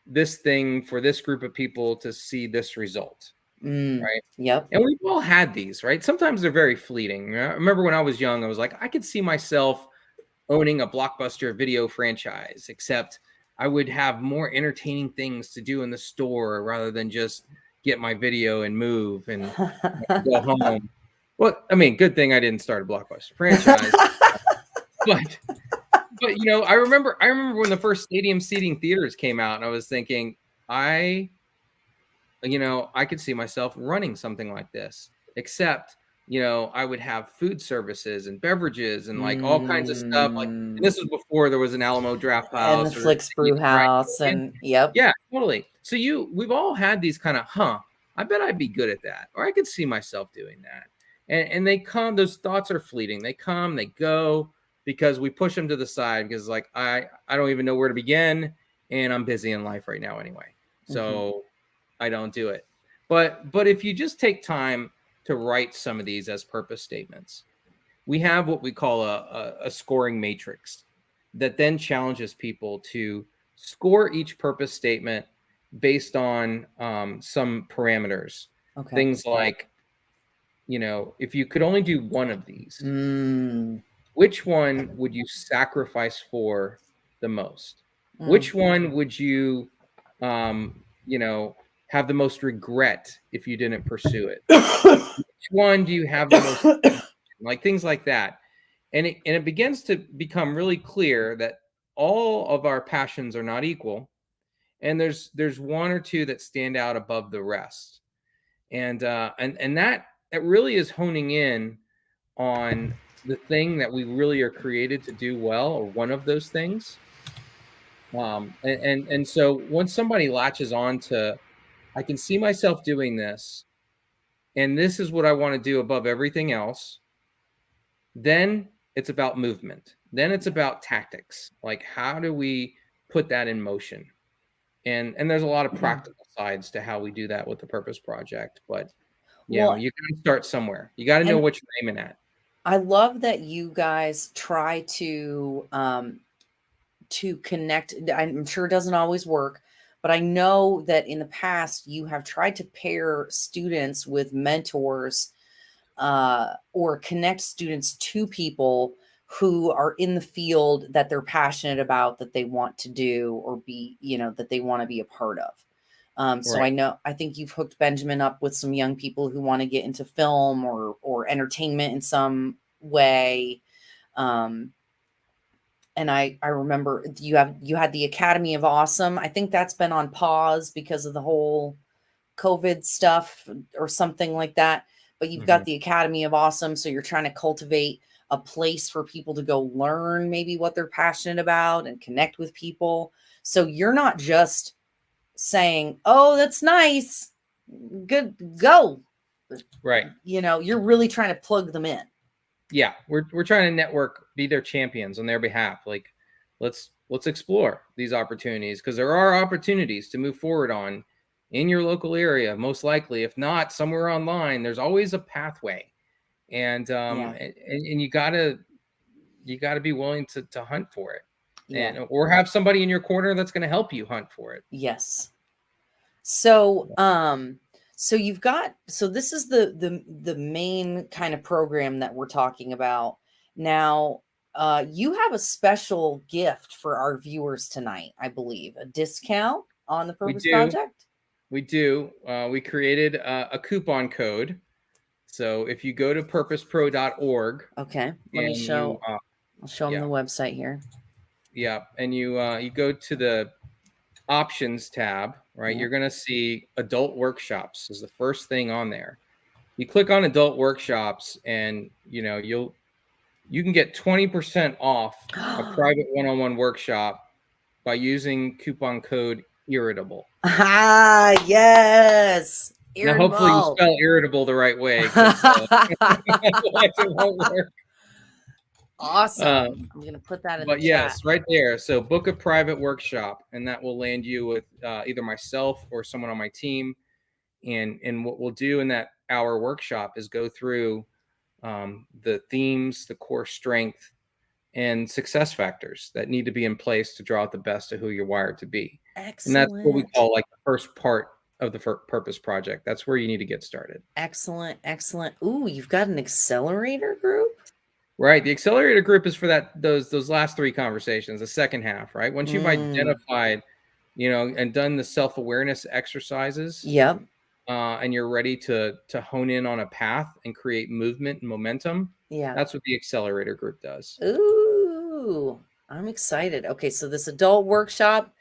[SPEAKER 2] this thing for this group of people to see this result, right?
[SPEAKER 1] Yep.
[SPEAKER 2] And we've all had these, right? Sometimes they're very fleeting. I remember when I was young, I was like, I could see myself owning a blockbuster video franchise, except I would have more entertaining things to do in the store rather than just get my video and move and go home. Well, I mean, good thing I didn't start a blockbuster franchise. but I remember when the first stadium seating theaters came out, and I was thinking, I could see myself running something like this, except I would have food services and beverages and like all kinds of stuff. Like, and this was before there was an Alamo Draft
[SPEAKER 1] And the
[SPEAKER 2] House
[SPEAKER 1] Flicks Brew House, and yep.
[SPEAKER 2] Yeah, totally. So we've all had these kind of, I bet I'd be good at that, or I could see myself doing that. And they come, those thoughts are fleeting. They come, they go, because we push them to the side because like I don't even know where to begin, and I'm busy in life right now anyway. So I don't do it. But if you just take time to write some of these as purpose statements, we have what we call a scoring matrix that then challenges people to score each purpose statement based on some parameters. Things like, if you could only do one of these, which one would you sacrifice for the most? Which one would you, have the most regret if you didn't pursue it? Which one do you have the most, like things like that? And it begins to become really clear that all of our passions are not equal, and there's one or two that stand out above the rest. And that really is honing in on the thing that we really are created to do well, or one of those things. And so once somebody latches on to, I can see myself doing this, and this is what I want to do above everything else, then it's about movement. Then it's about tactics. Like, how do we put that in motion? And there's a lot of practical sides to how we do that with the Purpose Project. But you got to start somewhere. You got to know what you're aiming at.
[SPEAKER 1] I love that you guys try to connect. I'm sure it doesn't always work, but I know that in the past you have tried to pair students with mentors or connect students to people who are in the field that they're passionate about, that they want to do or be, that they want to be a part of. So I think you've hooked Benjamin up with some young people who want to get into film or entertainment in some way. And I remember you had the Academy of Awesome. I think that's been on pause because of the whole COVID stuff or something like that. But you've got the Academy of Awesome. So you're trying to cultivate a place for people to go learn maybe what they're passionate about and connect with people. So you're not just saying, oh, that's nice, good, go.
[SPEAKER 2] Right.
[SPEAKER 1] You're really trying to plug them in.
[SPEAKER 2] Yeah. We're trying to network, be their champions on their behalf. Like, let's explore these opportunities, because there are opportunities to move forward on in your local area. Most likely, if not somewhere online, there's always a pathway. And and you gotta be willing to hunt for it, or have somebody in your corner that's going to help you hunt for it.
[SPEAKER 1] Yes. So so this is the main kind of program that we're talking about now. You have a special gift for our viewers tonight, I believe, a discount on the Purpose Project.
[SPEAKER 2] We do. We created a coupon code. So if you go to purposepro.org.
[SPEAKER 1] Okay. Let me show. I'll show them the website here.
[SPEAKER 2] Yeah. And you go to the options tab, right? You're going to see adult workshops is the first thing on there. You click on adult workshops, and you can get 20% off a private one-on-one workshop by using coupon code irritable.
[SPEAKER 1] Ah, yes.
[SPEAKER 2] Now, hopefully you
[SPEAKER 1] Irritable.
[SPEAKER 2] spell irritable the right way, because otherwise it won't work.
[SPEAKER 1] Awesome. I'm going to put that in the
[SPEAKER 2] But
[SPEAKER 1] chat.
[SPEAKER 2] yes, right there. So book a private workshop, and that will land you with either myself or someone on my team. And what we'll do in that hour workshop is go through the themes, the core strength, and success factors that need to be in place to draw out the best of who you're wired to be. And that's what we
[SPEAKER 1] Excellent.
[SPEAKER 2] call like the first part of the purpose project. That's where you need to get started.
[SPEAKER 1] Excellent. Excellent. Ooh, you've got an accelerator group?
[SPEAKER 2] Right. The accelerator group is for those last three conversations, the second half, right? Once you've identified, and done the self-awareness exercises,
[SPEAKER 1] Yep.
[SPEAKER 2] and you're ready to hone in on a path and create movement and momentum,
[SPEAKER 1] Yeah.
[SPEAKER 2] that's what the accelerator group does.
[SPEAKER 1] Ooh, I'm excited. Okay, so this adult workshop.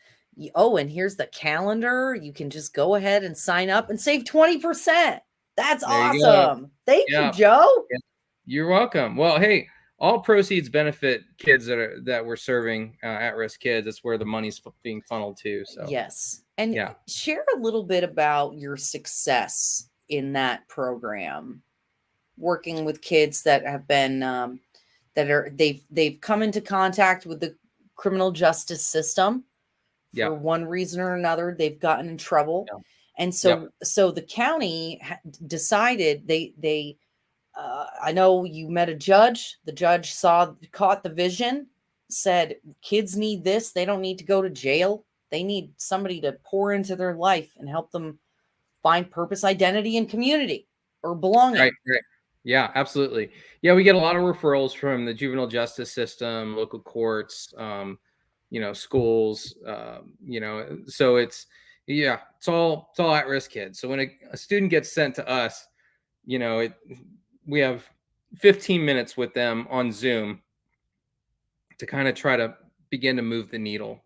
[SPEAKER 1] Oh, and here's the calendar. You can just go ahead and sign up and save 20%. That's
[SPEAKER 2] There you go.
[SPEAKER 1] awesome. Thank you,
[SPEAKER 2] Yeah.
[SPEAKER 1] Joe.
[SPEAKER 2] Yeah. You're welcome. Well, hey, all proceeds benefit kids that we're serving, at-risk kids. That's where the money's being funneled to. So
[SPEAKER 1] Yes. And
[SPEAKER 2] yeah.
[SPEAKER 1] share a little bit about your success in that program, working with kids that have been they've come into contact with the criminal justice system
[SPEAKER 2] Yeah.
[SPEAKER 1] for one reason or another. They've gotten in trouble.
[SPEAKER 2] Yeah.
[SPEAKER 1] And so the county decided they I know you met a judge. The judge caught the vision, said kids need this. They don't need to go to jail. They need somebody to pour into their life and help them find purpose, identity, and community or belonging.
[SPEAKER 2] Right. Yeah, absolutely. Yeah, we get a lot of referrals from the juvenile justice system, local courts, schools, so it's all at-risk kids. So when a student gets sent to us, we have 15 minutes with them on Zoom to kind of try to begin to move the needle.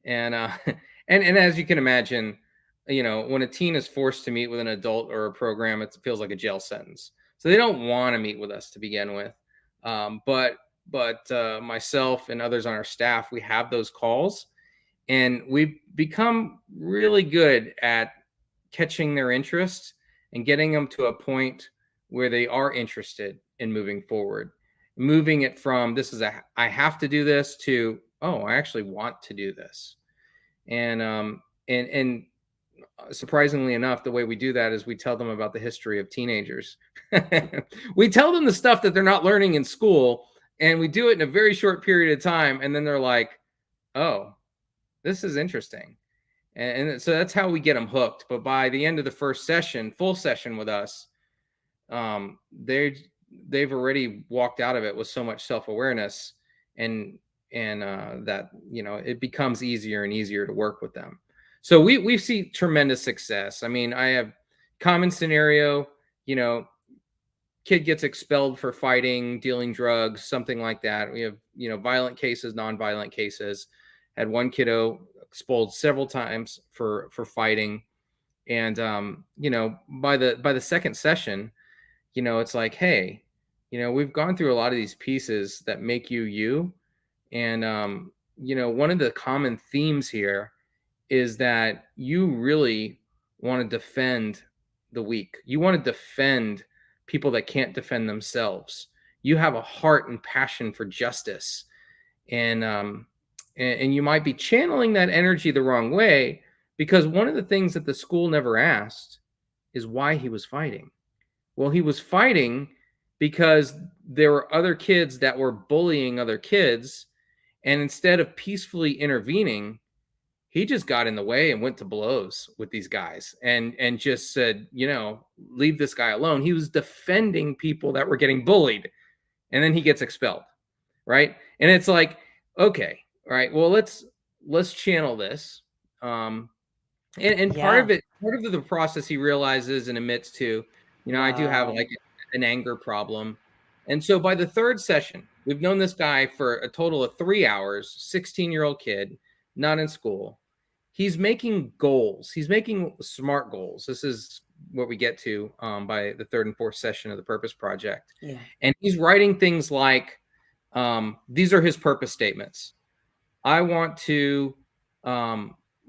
[SPEAKER 2] And and as you can imagine, when a teen is forced to meet with an adult or a program, it feels like a jail sentence. So they don't want to meet with us to begin with. But myself and others on our staff, we have those calls, and we've become really good at catching their interest and getting them to a point where they are interested in moving forward, moving it from I have to do this to, oh, I actually want to do this. And surprisingly enough, the way we do that is we tell them about the history of teenagers. We tell them the stuff that they're not learning in school, and we do it in a very short period of time, and then they're like, oh, this is interesting. And so that's how we get them hooked. But by the end of the first session, full session with us, they've already walked out of it with so much self-awareness, and that it becomes easier and easier to work with them. So we see tremendous success. I mean, I have common scenario, kid gets expelled for fighting, dealing drugs, something like that. We have violent cases, non-violent cases. Had one kiddo expelled several times for fighting, and by the second session, it's like, hey, we've gone through a lot of these pieces that make you. And one of the common themes here is that you really want to defend the weak. You want to defend people that can't defend themselves. You have a heart and passion for justice, and you might be channeling that energy the wrong way, because one of the things that the school never asked is why he was fighting. Well, he was fighting because there were other kids that were bullying other kids, and instead of peacefully intervening, he just got in the way and went to blows with these guys, and just said, leave this guy alone. He was defending people that were getting bullied, and then he gets expelled, right? And it's like, okay, all right, well, let's channel this. And part of the process, he realizes and admits to, I do have like an anger problem. And so by the third session, we've known this guy for a total of 3 hours, 16-year-old kid, not in school. He's making goals. He's making SMART goals. This is what we get to by the third and fourth session of the Purpose Project.
[SPEAKER 1] Yeah.
[SPEAKER 2] And he's writing things like, these are his purpose statements. I want to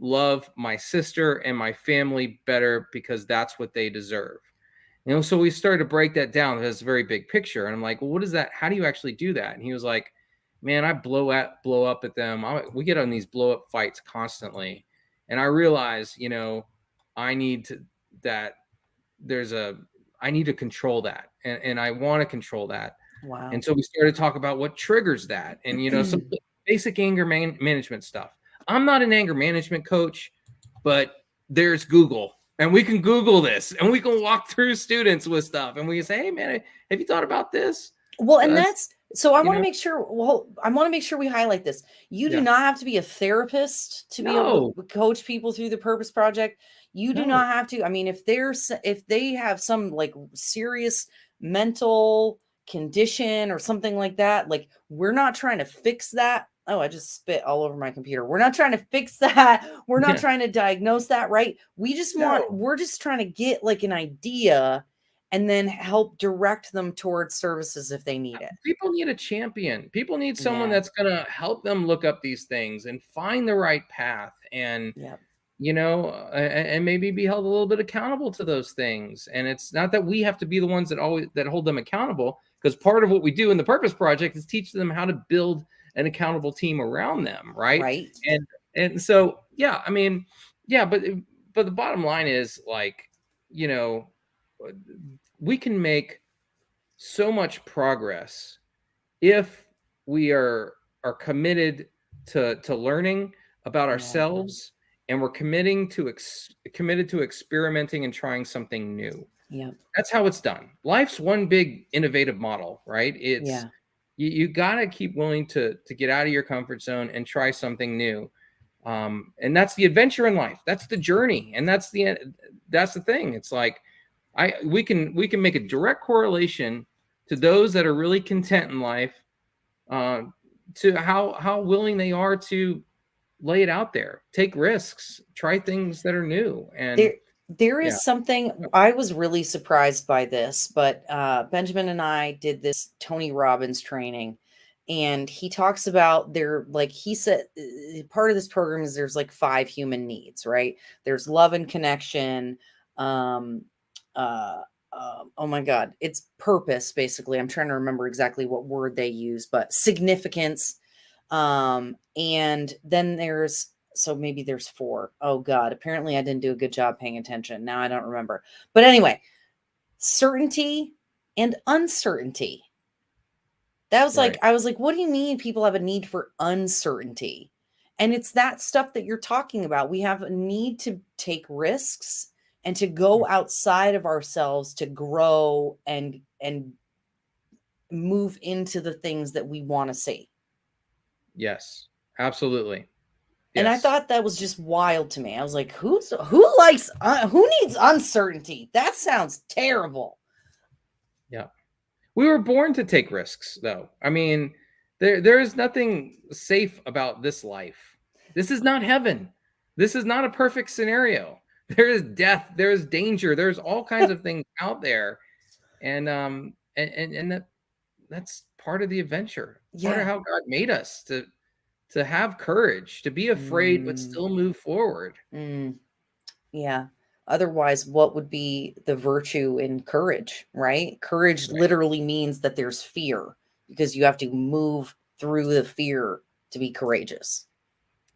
[SPEAKER 2] love my sister and my family better because that's what they deserve. So we started to break that down. That's a very big picture. And I'm like, well, what is that? How do you actually do that? And he was like, man, I blow up at them. We get on these blow up fights constantly. And I realize, I need to, that I need to control that. And I want to control that.
[SPEAKER 1] Wow.
[SPEAKER 2] And so we started to talk about what triggers that. And, some basic anger management stuff. I'm not an anger management coach, but there's Google. And we can Google this and we can walk through students with stuff. And we can say, hey, man, have you thought about this?
[SPEAKER 1] Well, and so I want to
[SPEAKER 2] know?
[SPEAKER 1] make sure, I want to make sure we highlight this. You do not have to be a therapist to be able to coach people through the Purpose Project. You do not have to. I mean, if they have some like serious mental condition or something like that, like we're not trying to fix that. Oh, I just spit all over my computer. We're not trying to fix that. We're not trying to diagnose that, right? We're just trying to get like an idea and then help direct them towards services if they need it.
[SPEAKER 2] People need a champion. People need someone that's going to help them look up these things and find the right path and, and maybe be held a little bit accountable to those things. And it's not that we have to be the ones that hold them accountable, because part of what we do in the Purpose Project is teach them how to build an accountable team around them. Right. And so, but the bottom line is like, we can make so much progress if we are committed to learning about ourselves, and we're committed to experimenting and trying something new.
[SPEAKER 1] Yeah.
[SPEAKER 2] That's how it's done. Life's one big innovative model, right? It's you got to keep willing to get out of your comfort zone and try something new. And that's the adventure in life. That's the journey. And that's the thing. It's like, we can make a direct correlation to those that are really content in life, to how willing they are to lay it out there, take risks, try things that are new. And
[SPEAKER 1] there is something, I was really surprised by this, but Benjamin and I did this Tony Robbins training, and he talks about he said, part of this program is there's like 5 human needs, right? There's love and connection. Oh my God, it's purpose, basically. I'm trying to remember exactly what word they use, but significance. And then maybe there's 4. Oh God, apparently I didn't do a good job paying attention. Now I don't remember. But anyway, certainty and uncertainty. That was I was like, what do you mean people have a need for uncertainty? And it's that stuff that you're talking about. We have a need to take risks and to go outside of ourselves to grow and move into the things that we want to see.
[SPEAKER 2] Yes, absolutely.
[SPEAKER 1] And I thought that was just wild to me. I was like, who needs uncertainty? That sounds terrible.
[SPEAKER 2] Yeah. We were born to take risks, though. I mean, there is nothing safe about this life. This is not heaven. This is not a perfect scenario. There is death. There is danger. There's all kinds of things out there. And that's part of the adventure. Part of how God made us to have courage, to be afraid, but still move forward.
[SPEAKER 1] Yeah. Otherwise, what would be the virtue in courage, right? Courage literally means that there's fear, because you have to move through the fear to be courageous.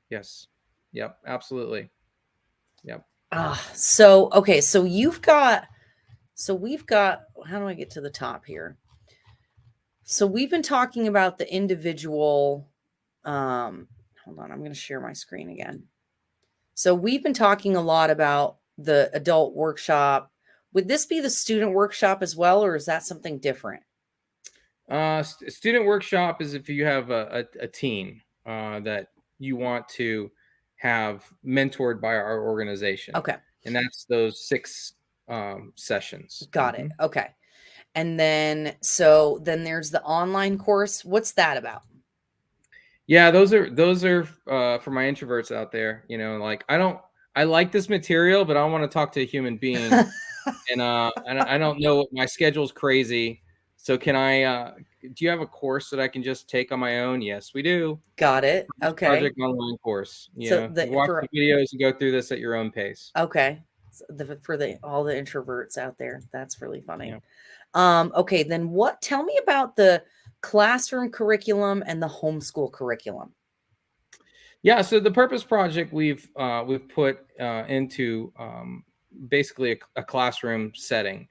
[SPEAKER 2] Yes. Yep. Absolutely. Yep.
[SPEAKER 1] So we've got, how do I get to the top here? So we've been talking about the individual, hold on, I'm going to share my screen again. So we've been talking a lot about the adult workshop. Would this be the student workshop as well, or is that something different?
[SPEAKER 2] Student workshop is if you have a teen that you want to have mentored by our organization.
[SPEAKER 1] Okay.
[SPEAKER 2] And that's those 6 sessions.
[SPEAKER 1] Got it. Okay. And then, then there's the online course. What's that about?
[SPEAKER 2] Yeah, those are for my introverts out there. I like this material, but I want to talk to a human being, and I don't know. My schedule's crazy, So can I, do you have a course that I can just take on my own? Yes, we do.
[SPEAKER 1] Got it.
[SPEAKER 2] This
[SPEAKER 1] Okay.
[SPEAKER 2] project online course. You
[SPEAKER 1] So
[SPEAKER 2] know, you watch the videos and go through this at your own pace.
[SPEAKER 1] okay. So for the all the introverts out there, that's really funny.
[SPEAKER 2] Yeah.
[SPEAKER 1] Okay, then tell me about the classroom curriculum and the homeschool curriculum.
[SPEAKER 2] Yeah, so the purpose project we've put into basically a classroom setting,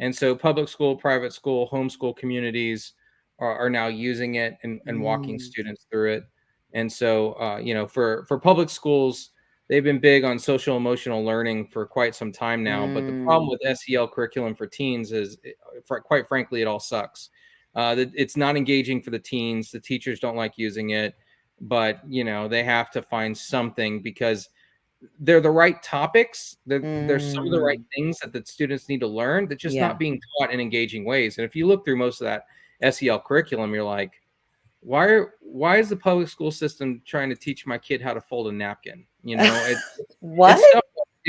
[SPEAKER 2] and so public school, private school, homeschool communities are now using it and walking
[SPEAKER 1] Mm,
[SPEAKER 2] students through it. And so you know, for public schools, they've been big on social emotional learning for quite some time now. But the problem
[SPEAKER 1] mm,
[SPEAKER 2] with SEL curriculum for teens is, quite frankly, it all sucks. It's not engaging for the teens. The teachers don't like using it, but you know they have to find something because they're the right topics. There's some of the right
[SPEAKER 1] mm.
[SPEAKER 2] things that the students need to learn that's just not
[SPEAKER 1] Yeah.
[SPEAKER 2] being taught in engaging ways. And if you look through most of that SEL curriculum, you're like, why is the public school system trying to teach my kid how to fold a napkin? You know, it's
[SPEAKER 1] What?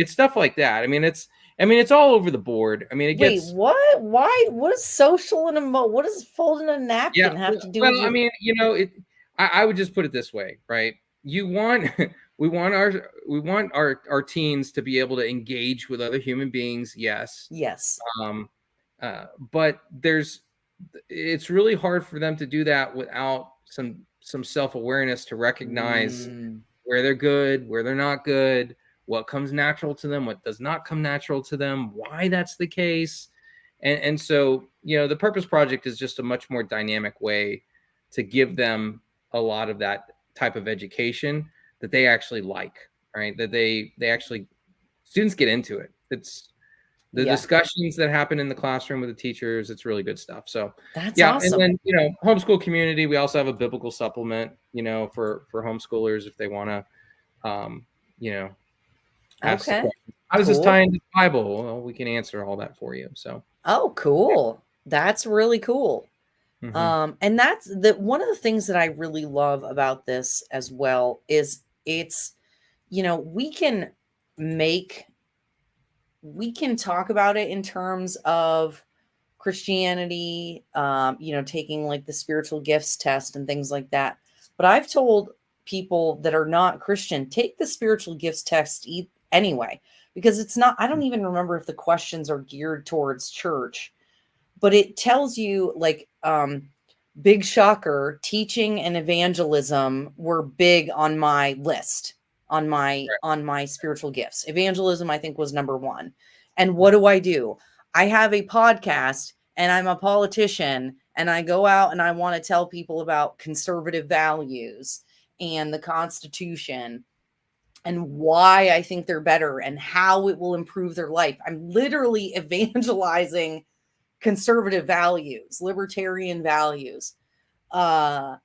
[SPEAKER 2] stuff like that. I mean it's all over the board. I mean it
[SPEAKER 1] Wait,
[SPEAKER 2] gets.
[SPEAKER 1] what? Why? What is social and what does folding a
[SPEAKER 2] Yeah,
[SPEAKER 1] napkin have to do with
[SPEAKER 2] well, I
[SPEAKER 1] your
[SPEAKER 2] mean, you know, I would just put it this way, right? You want we want our teens to be able to engage with other human beings, yes.
[SPEAKER 1] Yes.
[SPEAKER 2] Um, but it's really hard for them to do that without some self-awareness to recognize
[SPEAKER 1] Mm,
[SPEAKER 2] where they're good, where they're not good, what comes natural to them, what does not come natural to them, why that's the case. And so, you know, the Purpose Project is just a much more dynamic way to give them a lot of that type of education that they actually like, right? That they actually students get into it. It's the
[SPEAKER 1] yeah.
[SPEAKER 2] discussions that happen in the classroom with the teachers. It's really good stuff. So
[SPEAKER 1] That's
[SPEAKER 2] yeah, and
[SPEAKER 1] awesome.
[SPEAKER 2] then you know, homeschool community. We also have a biblical supplement, you know, for homeschoolers if they want to, you know, ask the
[SPEAKER 1] Okay.
[SPEAKER 2] question. How does this tie
[SPEAKER 1] Cool.
[SPEAKER 2] into the Bible? Well, we can answer all that for you. So.
[SPEAKER 1] Oh, cool. That's really cool.
[SPEAKER 2] Hmm.
[SPEAKER 1] And that's one of the things that I really love about this as well is it's, we can make we can talk about it in terms of Christianity, taking like the spiritual gifts test and things like that. But I've told people that are not Christian, take the spiritual gifts test anyway, because it's not, I don't even remember if the questions are geared towards church, but it tells you like, big shocker, teaching and evangelism were big on my list, on my spiritual gifts. Evangelism I think was number 1. And what do? I have a podcast and I'm a politician and I go out and I want to tell people about conservative values and the Constitution and why I think they're better and how it will improve their life. I'm literally evangelizing conservative values, libertarian values. Uh,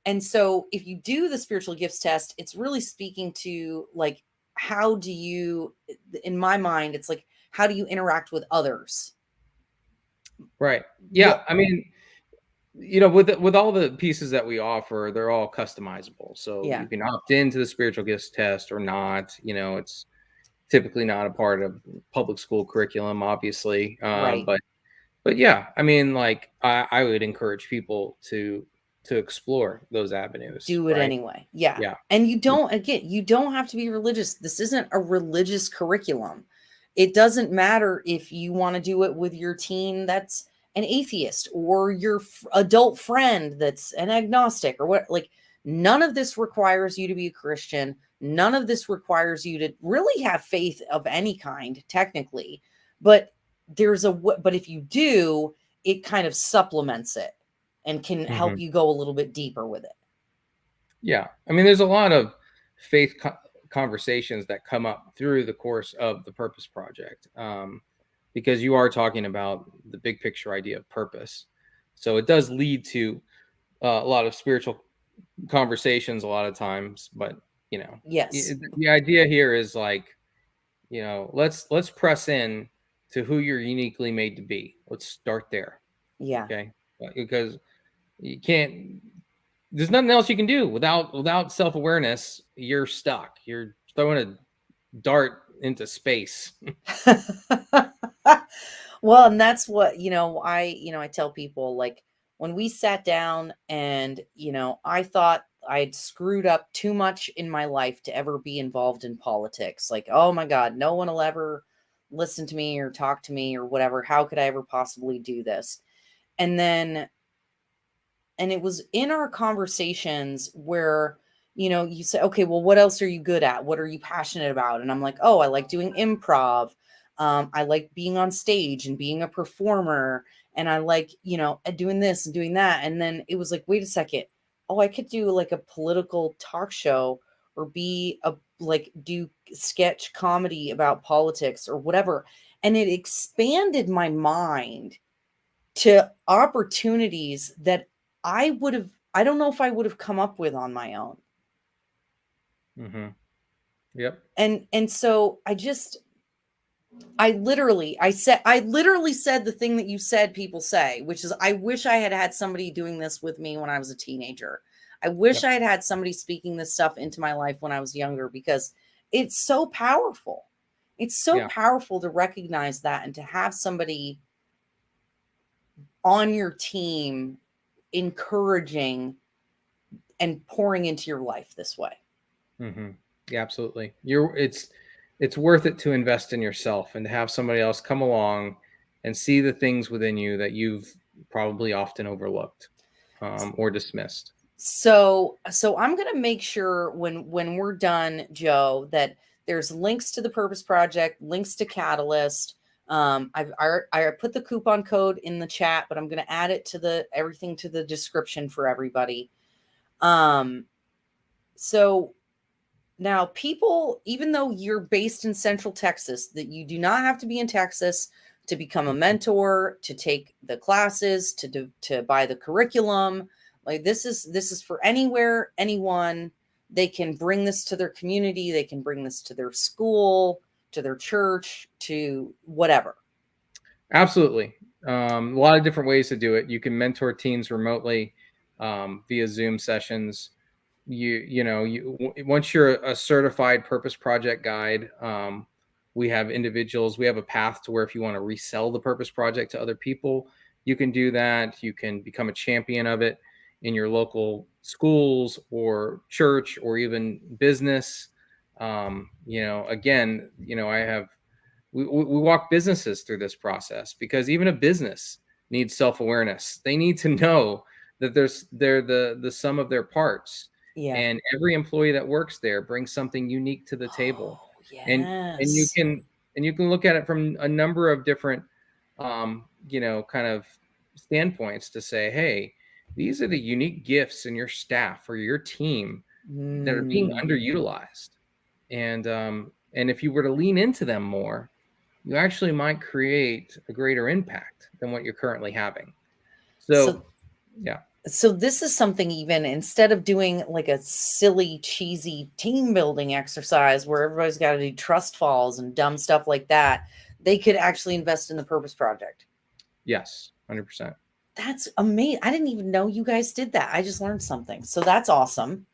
[SPEAKER 1] and so if you do the spiritual gifts test, it's really speaking to like, how do you, in my mind, it's like, how do you interact with others?
[SPEAKER 2] Right. Yeah.
[SPEAKER 1] What?
[SPEAKER 2] I mean, you know, with all the pieces that we offer, they're all customizable. So
[SPEAKER 1] Yeah.
[SPEAKER 2] you can opt into the spiritual gifts test or not. You know, it's typically not a part of public school curriculum, obviously.
[SPEAKER 1] Right.
[SPEAKER 2] But yeah, I mean, like I would encourage people to explore those avenues,
[SPEAKER 1] Do it
[SPEAKER 2] right?
[SPEAKER 1] anyway. Yeah.
[SPEAKER 2] Yeah.
[SPEAKER 1] And you don't have to be religious. This isn't a religious curriculum. It doesn't matter if you want to do it with your teen that's an atheist or your adult friend that's an agnostic or what. Like, none of this requires you to be a Christian. None of this requires you to really have faith of any kind, technically. But but if you do, it kind of supplements it and can help
[SPEAKER 2] Hmm.
[SPEAKER 1] you go a little bit deeper with it.
[SPEAKER 2] Yeah. I mean, there's a lot of faith conversations that come up through the course of the Purpose Project, because you are talking about the big picture idea of purpose. So it does lead to a lot of spiritual conversations a lot of times. But you know,
[SPEAKER 1] Yes.
[SPEAKER 2] the idea here is like, you know, let's press in to who you're uniquely made to be. Let's start there.
[SPEAKER 1] Yeah.
[SPEAKER 2] Okay, because you can't, there's nothing else you can do without self-awareness. You're stuck. You're throwing a dart into space.
[SPEAKER 1] Well, and that's what, I tell people, like, when we sat down and, I thought I'd screwed up too much in my life to ever be involved in politics. Like, oh my God, no one will ever listen to me or talk to me or whatever. How could I ever possibly do this? And then and it was in our conversations where, you say, okay, well, what else are you good at? What are you passionate about? And I'm like, oh, I like doing improv. I like being on stage and being a performer. And I like, doing this and doing that. And then it was like, wait a second. Oh, I could do like a political talk show or do sketch comedy about politics or whatever. And it expanded my mind to opportunities that I don't know if I would have come up with on my own.
[SPEAKER 2] Mm-hmm. Yep.
[SPEAKER 1] And so I literally said the thing that you said people say, which is, I wish I had had somebody doing this with me when I was a teenager. I wish
[SPEAKER 2] Yep.
[SPEAKER 1] I had had somebody speaking this stuff into my life when I was younger, because it's so powerful. It's so
[SPEAKER 2] Yeah.
[SPEAKER 1] powerful to recognize that and to have somebody on your team encouraging and pouring into your life this way.
[SPEAKER 2] Mm-hmm. Yeah, absolutely. It's worth it to invest in yourself and to have somebody else come along and see the things within you that you've probably often overlooked, or dismissed.
[SPEAKER 1] So I'm going to make sure when we're done, Joe, that there's links to the Purpose Project, links to Catalyst. I put the coupon code in the chat, but I'm going to add it to everything to the description for everybody. So now, people, even though you're based in Central Texas, that you do not have to be in Texas to become a mentor, to take the classes, to buy the curriculum. Like, this is for anywhere, anyone. They can bring this to their community. They can bring this to their school, to their church, to whatever.
[SPEAKER 2] Absolutely. A lot of different ways to do it. You can mentor teens remotely, via Zoom sessions. Once you're a certified Purpose Project guide, we have individuals. We have a path to where if you want to resell the Purpose Project to other people, you can do that. You can become a champion of it in your local schools or church or even business. Again, I have we walk businesses through this process, because even a business needs self-awareness. They need to know that they're the sum of their parts,
[SPEAKER 1] Yeah.
[SPEAKER 2] and every employee that works there brings something unique to the table.
[SPEAKER 1] Oh,
[SPEAKER 2] And you
[SPEAKER 1] yes.
[SPEAKER 2] can look at it from a number of different kind of standpoints to say, hey, these are the unique gifts in your staff or your team that are being
[SPEAKER 1] Mm.
[SPEAKER 2] underutilized. And if you were to lean into them more, you actually might create a greater impact than what you're currently having.
[SPEAKER 1] So
[SPEAKER 2] So, yeah.
[SPEAKER 1] So this is something, even instead of doing like a silly, cheesy team building exercise where everybody's got to do trust falls and dumb stuff like that, they could actually invest in the Purpose Project.
[SPEAKER 2] Yes, 100%.
[SPEAKER 1] That's amazing. I didn't even know you guys did that. I just learned something. So that's awesome.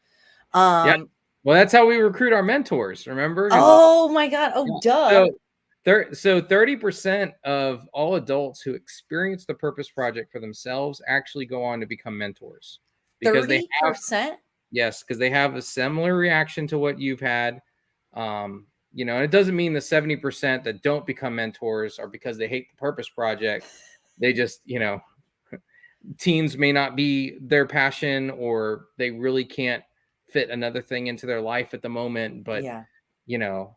[SPEAKER 2] Yeah.
[SPEAKER 1] Um,
[SPEAKER 2] Well, that's how we recruit our mentors, remember?
[SPEAKER 1] oh my God. Oh, duh.
[SPEAKER 2] So, 30% of all adults who experience the Purpose Project for themselves actually go on to become mentors, because they have
[SPEAKER 1] 30%?
[SPEAKER 2] yes, because they have a similar reaction to what you've had. And it doesn't mean the 70% that don't become mentors are because they hate the Purpose Project. They just, teens may not be their passion, or they really can't fit another thing into their life at the moment. But
[SPEAKER 1] Yeah,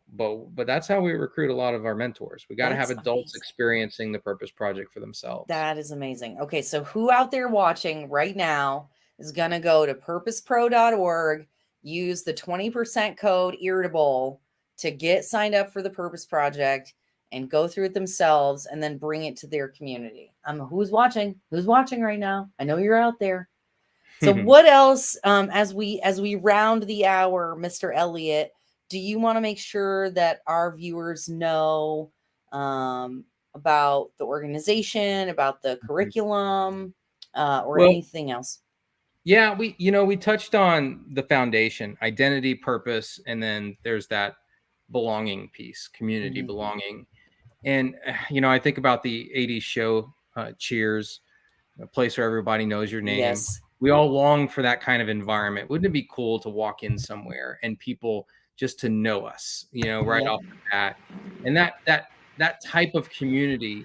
[SPEAKER 2] but that's how we recruit a lot of our mentors. We got to have
[SPEAKER 1] that's
[SPEAKER 2] adults
[SPEAKER 1] amazing.
[SPEAKER 2] experiencing the Purpose Project for themselves.
[SPEAKER 1] That is amazing. Okay, so who out there watching right now is going to go to purposepro.org, use the 20% code irritable to get signed up for the Purpose Project and go through it themselves and then bring it to their community? Who's watching? Who's watching right now? I know you're out there. So what else, as we round the hour, Mr. Elliott, do you want to make sure that our viewers know about the organization, about the curriculum, or
[SPEAKER 2] Well,
[SPEAKER 1] anything else?
[SPEAKER 2] yeah, we touched on the foundation, identity, purpose, and then there's that belonging piece, community
[SPEAKER 1] Mhm.
[SPEAKER 2] belonging. And I think about the 80s show, Cheers, a place where everybody knows your name.
[SPEAKER 1] Yes.
[SPEAKER 2] We all long for that kind of environment. Wouldn't it be cool to walk in somewhere and people just to know us, right
[SPEAKER 1] Yep.
[SPEAKER 2] off the bat? And that type of community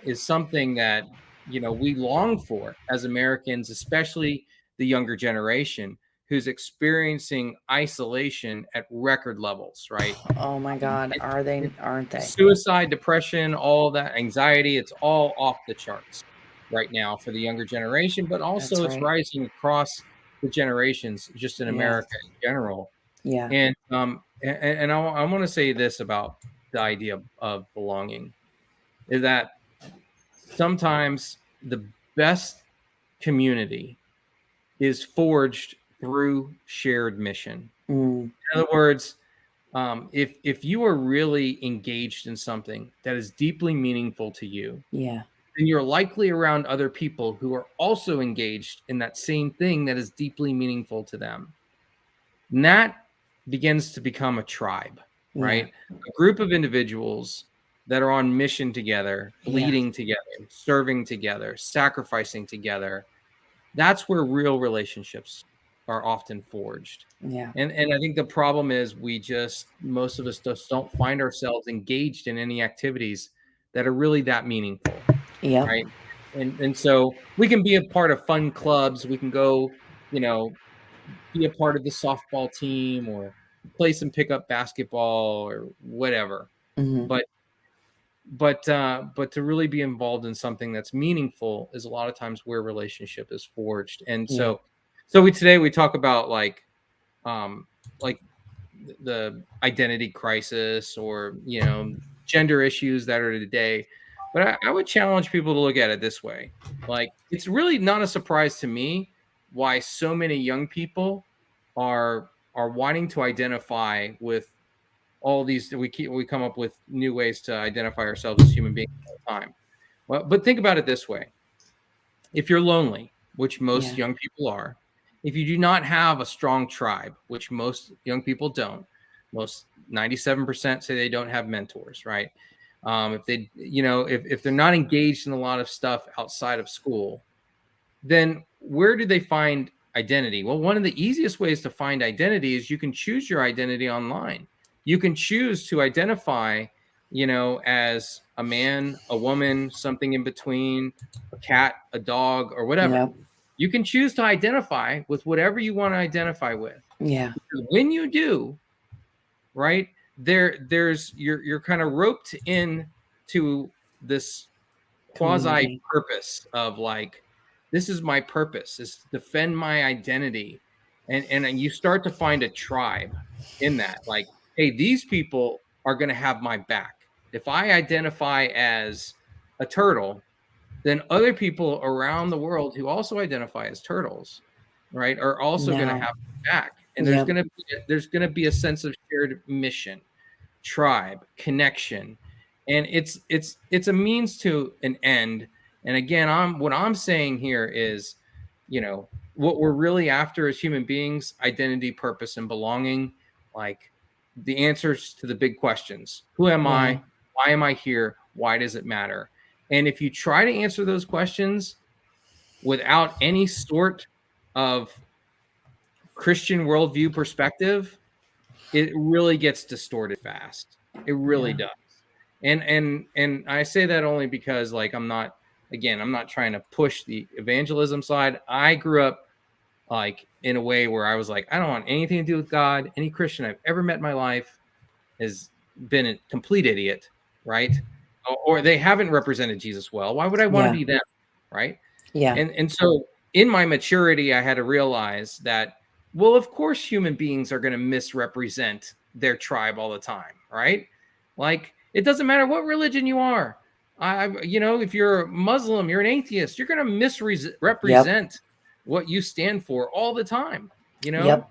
[SPEAKER 2] is something that we long for as Americans, especially the younger generation who's experiencing isolation at record levels, right?
[SPEAKER 1] Oh my God. Aren't they?
[SPEAKER 2] Suicide, depression, all that anxiety, it's all off the charts right now for the younger generation, but
[SPEAKER 1] That's
[SPEAKER 2] also it's
[SPEAKER 1] right.
[SPEAKER 2] rising across the generations just in
[SPEAKER 1] Yeah.
[SPEAKER 2] America in general.
[SPEAKER 1] Yeah.
[SPEAKER 2] And I want to say this about the idea of belonging is that sometimes the best community is forged through shared mission.
[SPEAKER 1] Mm,
[SPEAKER 2] In other words, if you are really engaged in something that is deeply meaningful to you,
[SPEAKER 1] yeah.
[SPEAKER 2] then you're likely around other people who are also engaged in that same thing that is deeply meaningful to them. And that begins to become a tribe,
[SPEAKER 1] Yeah.
[SPEAKER 2] right? A group of individuals that are on mission together,
[SPEAKER 1] Yeah.
[SPEAKER 2] bleeding together, serving together, sacrificing together. That's where real relationships are often forged.
[SPEAKER 1] Yeah.
[SPEAKER 2] And I think the problem is most of us just don't find ourselves engaged in any activities that are really that meaningful,
[SPEAKER 1] Yep.
[SPEAKER 2] right? And so we can be a part of fun clubs. We can go, be a part of the softball team or play some pickup basketball or whatever.
[SPEAKER 1] Hmm.
[SPEAKER 2] But but to really be involved in something that's meaningful is a lot of times where relationship is forged. And
[SPEAKER 1] Yeah.
[SPEAKER 2] so we talk about um like the identity crisis or gender issues that are today. But I would challenge people to look at it this way. Like, it's really not a surprise to me why so many young people are wanting to identify with all these. We come up with new ways to identify ourselves as human beings all the time. Well, but think about it this way. If you're lonely, which most
[SPEAKER 1] Yeah.
[SPEAKER 2] young people are, if you do not have a strong tribe, which most young people don't, most 97% say they don't have mentors, right? If they, if they're not engaged in a lot of stuff outside of school, then where do they find identity? Well, one of the easiest ways to find identity is you can choose your identity online. You can choose to identify, as a man, a woman, something in between, a cat, a dog, or whatever.
[SPEAKER 1] Yep.
[SPEAKER 2] You can choose to identify with whatever you want to identify with.
[SPEAKER 1] Yeah.
[SPEAKER 2] Because when you do, right, there's you're kind of roped in to this quasi
[SPEAKER 1] Community.
[SPEAKER 2] purpose of like, this is my purpose, is to defend my identity. And you start to find a tribe in that, like, hey, these people are going to have my back. If I identify as a turtle, then other people around the world who also identify as turtles, right, are also going to
[SPEAKER 1] Now.
[SPEAKER 2] have my back. And
[SPEAKER 1] Yep.
[SPEAKER 2] there's going to be a sense of shared mission, tribe, connection. And it's a means to an end. And again, what I'm saying here is, what we're really after as human beings: identity, purpose, and belonging. Like, the answers to the big questions: who am
[SPEAKER 1] Yeah.
[SPEAKER 2] I? Why am I here? Why does it matter? And if you try to answer those questions without any sort of Christian worldview perspective, it really gets distorted fast. It really
[SPEAKER 1] Yeah.
[SPEAKER 2] does. And I say that only because, like, I'm not trying to push the evangelism side. I grew up like in a way where I was like, I don't want anything to do with God. Any Christian I've ever met in my life has been a complete idiot, right? Or they haven't represented Jesus well. Why would I want to
[SPEAKER 1] Yeah.
[SPEAKER 2] be them, right?
[SPEAKER 1] Yeah.
[SPEAKER 2] And so in my maturity, I had to realize that, well, of course, human beings are going to misrepresent their tribe all the time, right? Like, it doesn't matter what religion you are. If you're a Muslim, you're an atheist, you're going to
[SPEAKER 1] Yep.
[SPEAKER 2] misrepresent what you stand for all the time, you know?
[SPEAKER 1] Yep.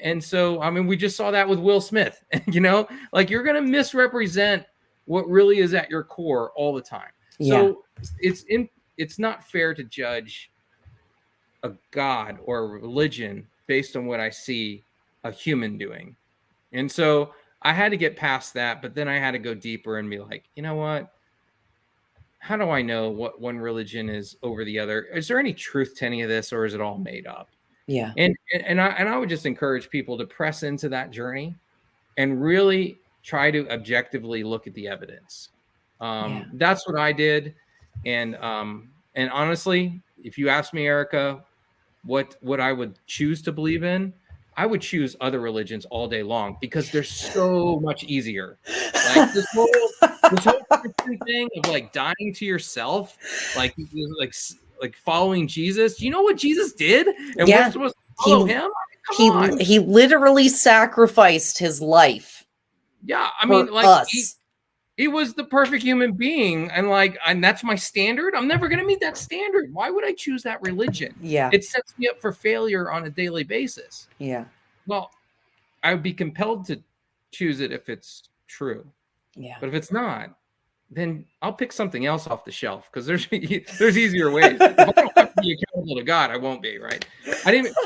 [SPEAKER 2] And so, I mean, we just saw that with Will Smith, like, you're going to misrepresent what really is at your core all the time.
[SPEAKER 1] Yeah.
[SPEAKER 2] So it's not fair to judge a god or a religion based on what I see a human doing. And so I had to get past that, but then I had to go deeper and be like, you know what? How do I know what one religion is over the other? Is there any truth to any of this, or is it all made up?
[SPEAKER 1] Yeah.
[SPEAKER 2] And I would just encourage people to press into that journey and really try to objectively look at the evidence.
[SPEAKER 1] Yeah.
[SPEAKER 2] That's what I did. And honestly, if you ask me, Erica, what I would choose to believe in, I would choose other religions all day long because they're so much easier. Like this whole Christian thing of like dying to yourself, like like like following Jesus. Do you know what Jesus did? And we're
[SPEAKER 1] Yeah.
[SPEAKER 2] supposed to follow
[SPEAKER 1] He
[SPEAKER 2] him? I mean, come
[SPEAKER 1] he
[SPEAKER 2] on.
[SPEAKER 1] he literally sacrificed his life
[SPEAKER 2] Yeah, I mean,
[SPEAKER 1] for
[SPEAKER 2] like
[SPEAKER 1] us.
[SPEAKER 2] he was the perfect human being, and that's my standard. I'm never going to meet that standard. Why would I choose that religion?
[SPEAKER 1] Yeah.
[SPEAKER 2] It sets me up for failure on a daily basis.
[SPEAKER 1] Yeah.
[SPEAKER 2] Well, I would be compelled to choose it if it's true.
[SPEAKER 1] Yeah.
[SPEAKER 2] But if it's not, then I'll pick something else off the shelf because there's easier ways. If I don't have to be accountable to God, I won't be, right? I didn't.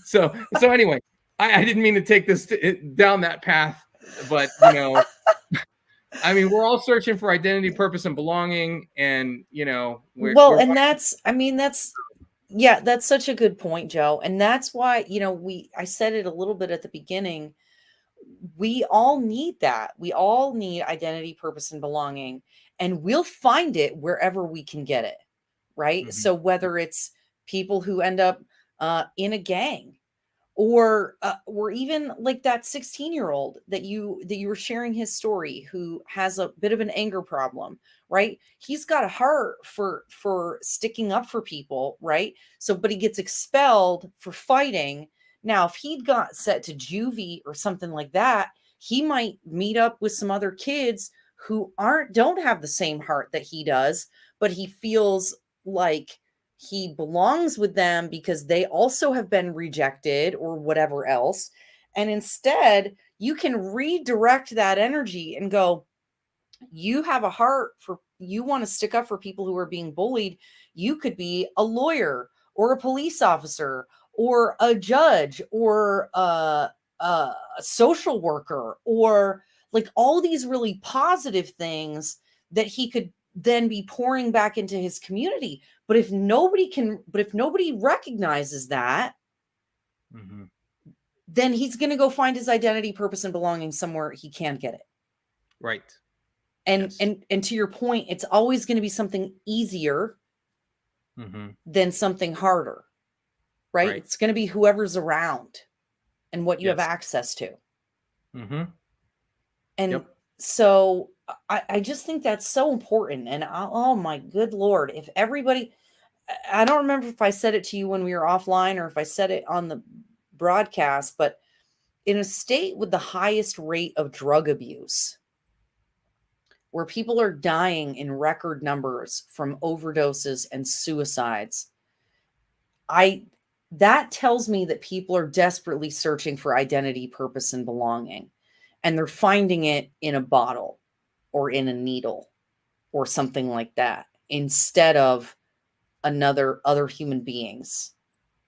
[SPEAKER 2] So anyway, I didn't mean to take this down that path, but I mean, we're all searching for identity, purpose, and belonging, and
[SPEAKER 1] Well,
[SPEAKER 2] we're
[SPEAKER 1] and that's such a good point, Joe. And that's why, I said it a little bit at the beginning. We all need that. We all need identity, purpose, and belonging, and we'll find it wherever we can get it. Right.
[SPEAKER 2] Mhm.
[SPEAKER 1] So whether it's people who end up in a gang, or even like that 16-year-old that you were sharing his story, who has a bit of an anger problem, right? He's got a heart for sticking up for people, right? So but he gets expelled for fighting. Now if he'd got set to juvie or something like that, he might meet up with some other kids who don't have the same heart that he does, but he feels like he belongs with them because they also have been rejected or whatever else. And instead, you can redirect that energy and go, you have a heart for, you want to stick up for people who are being bullied. You could be a lawyer or a police officer or a judge or a social worker, or like all these really positive things that he could then be pouring back into his community. But if nobody recognizes that,
[SPEAKER 2] Mhm.
[SPEAKER 1] then he's going to go find his identity, purpose, and belonging somewhere he can't get it.
[SPEAKER 2] Right.
[SPEAKER 1] And
[SPEAKER 2] Yes.
[SPEAKER 1] and to your point, it's always going to be something easier
[SPEAKER 2] Mhm.
[SPEAKER 1] than something harder, right?
[SPEAKER 2] Right.
[SPEAKER 1] It's going to be whoever's around and what you have
[SPEAKER 2] Yes.
[SPEAKER 1] access to.
[SPEAKER 2] Mhm.
[SPEAKER 1] And
[SPEAKER 2] Yep.
[SPEAKER 1] so I just think that's so important. And oh my good Lord, if everybody, I don't remember if I said it to you when we were offline or if I said it on the broadcast, but in a state with the highest rate of drug abuse, where people are dying in record numbers from overdoses and suicides, I that tells me that people are desperately searching for identity, purpose, and belonging. And they're finding it in a bottle or in a needle or something like that, instead of other human beings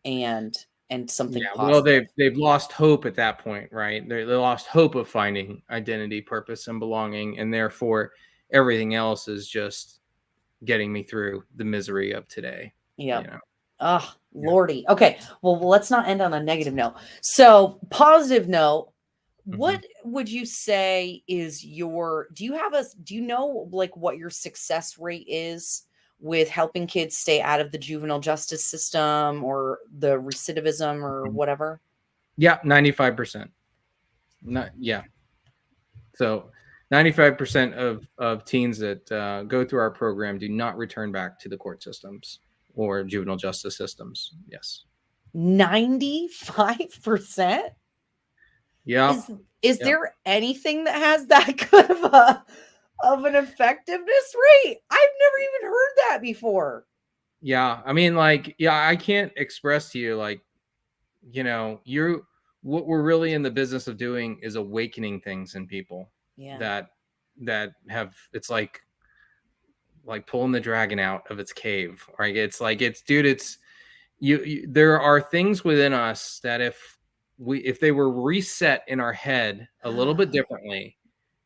[SPEAKER 1] and
[SPEAKER 2] Yeah.
[SPEAKER 1] something
[SPEAKER 2] Well,
[SPEAKER 1] positive.
[SPEAKER 2] they've lost hope at that point, right? They lost hope of finding identity, purpose, and belonging, and therefore everything else is just getting me through the misery of today. You
[SPEAKER 1] Yep.
[SPEAKER 2] know.
[SPEAKER 1] Oh,
[SPEAKER 2] Yeah.
[SPEAKER 1] Lordy. Okay. Well, let's not end on a negative note. So, positive note,
[SPEAKER 2] Mhm.
[SPEAKER 1] what would you say is do you know like what your success rate is with helping kids stay out of the juvenile justice system or the recidivism or
[SPEAKER 2] Mhm.
[SPEAKER 1] whatever?
[SPEAKER 2] Yeah, 95%. Not yeah. So 95% of teens that go through our program do not return back to the court systems or juvenile justice systems. Yes.
[SPEAKER 1] 95%?
[SPEAKER 2] Yeah.
[SPEAKER 1] Is
[SPEAKER 2] Yep.
[SPEAKER 1] there anything that has that good of an effectiveness rate? I've never even heard that before.
[SPEAKER 2] Yeah. I mean, like, yeah, I can't express to you, like, you're what we're really in the business of doing is awakening things in people
[SPEAKER 1] Yeah.
[SPEAKER 2] that have it's like pulling the dragon out of its cave, right? It's like it's dude, it's you there are things within us that if if they were reset in our head a little bit differently,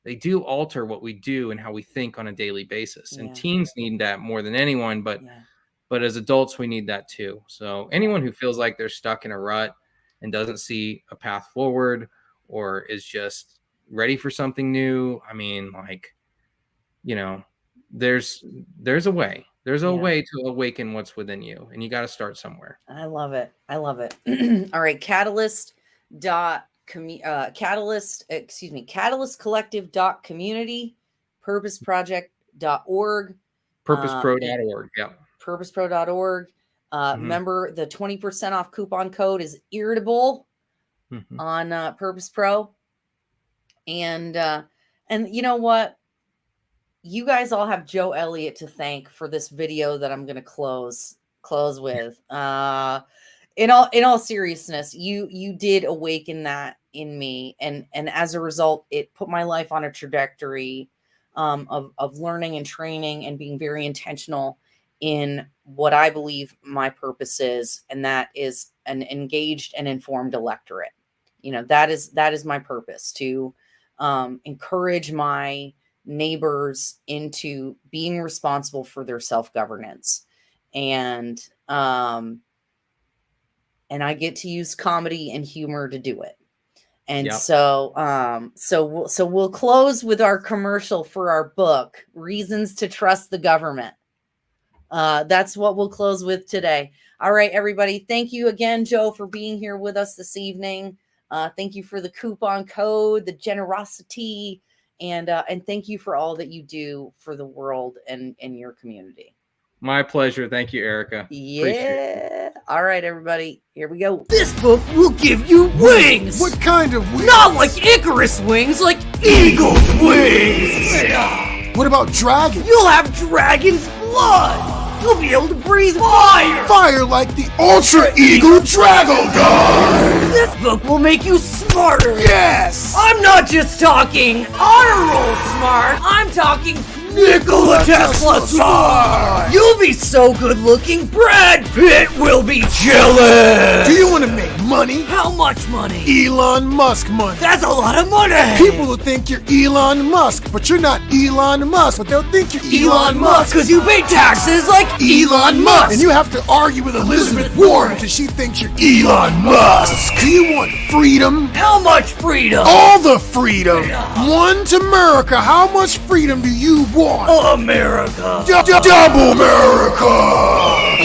[SPEAKER 2] they do alter what we do and how we think on a daily basis. And teens need that more than anyone, but as adults, we need that too. So anyone who feels like they're stuck in a rut and doesn't see a path forward, or is just ready for something new, I mean, like, you know, there's a way. There's a way to awaken what's within you, and you got to start somewhere.
[SPEAKER 1] I love it. I love it. All right. CatalystCollective.community, purposeproject.org.
[SPEAKER 2] Purposepro.org. Yeah.
[SPEAKER 1] Purposepro.org. Remember, the 20% off coupon code is irritable on Purpose Pro. And you know what? You guys all have Joe Elliot to thank for this video that I'm going to close with. In all seriousness, you did awaken that in me, and as a result, it put my life on a trajectory of learning and training and being very intentional in what I believe my purpose is, and that is an engaged and informed electorate. You know, that is my purpose, to encourage my neighbors into being responsible for their self-governance. And I get to use comedy and humor to do it. And so we'll close with our commercial for our book, Reasons to Trust the Government. That's what we'll close with today. All right, everybody. Thank you again, Joe, for being here with us this evening. Thank you for the coupon code, the generosity, and thank you for all that you do for the world and your community.
[SPEAKER 2] My pleasure. Thank you, Erica.
[SPEAKER 1] Yeah. All right, everybody. Here we go.
[SPEAKER 3] This book will give you wings.
[SPEAKER 4] What kind of wings?
[SPEAKER 3] Not like Icarus wings, like eagle's wings.
[SPEAKER 4] What about dragons?
[SPEAKER 3] You'll have dragon's blood. You'll be able to breathe fire.
[SPEAKER 4] Fire like the Ultra Eagle Dragon Guard.
[SPEAKER 3] This book will make you smarter.
[SPEAKER 4] Yes.
[SPEAKER 3] I'm not just talking honor roll smart. I'm talking Nikola Tesla smart. You'll be so good looking, Brad Pitt will be jealous.
[SPEAKER 4] Do you want to make money?
[SPEAKER 3] How much money?
[SPEAKER 4] Elon Musk money.
[SPEAKER 3] That's a lot of money.
[SPEAKER 4] People will think you're Elon Musk, but you're not Elon Musk. But they'll think you're
[SPEAKER 3] Elon Musk because you pay taxes like Elon Musk.
[SPEAKER 4] And you have to argue with Elizabeth Warren because she thinks you're Elon Musk. Do you want freedom?
[SPEAKER 3] How much freedom?
[SPEAKER 4] All the freedom. One to America. How much freedom do you want?
[SPEAKER 3] America.
[SPEAKER 4] Double America.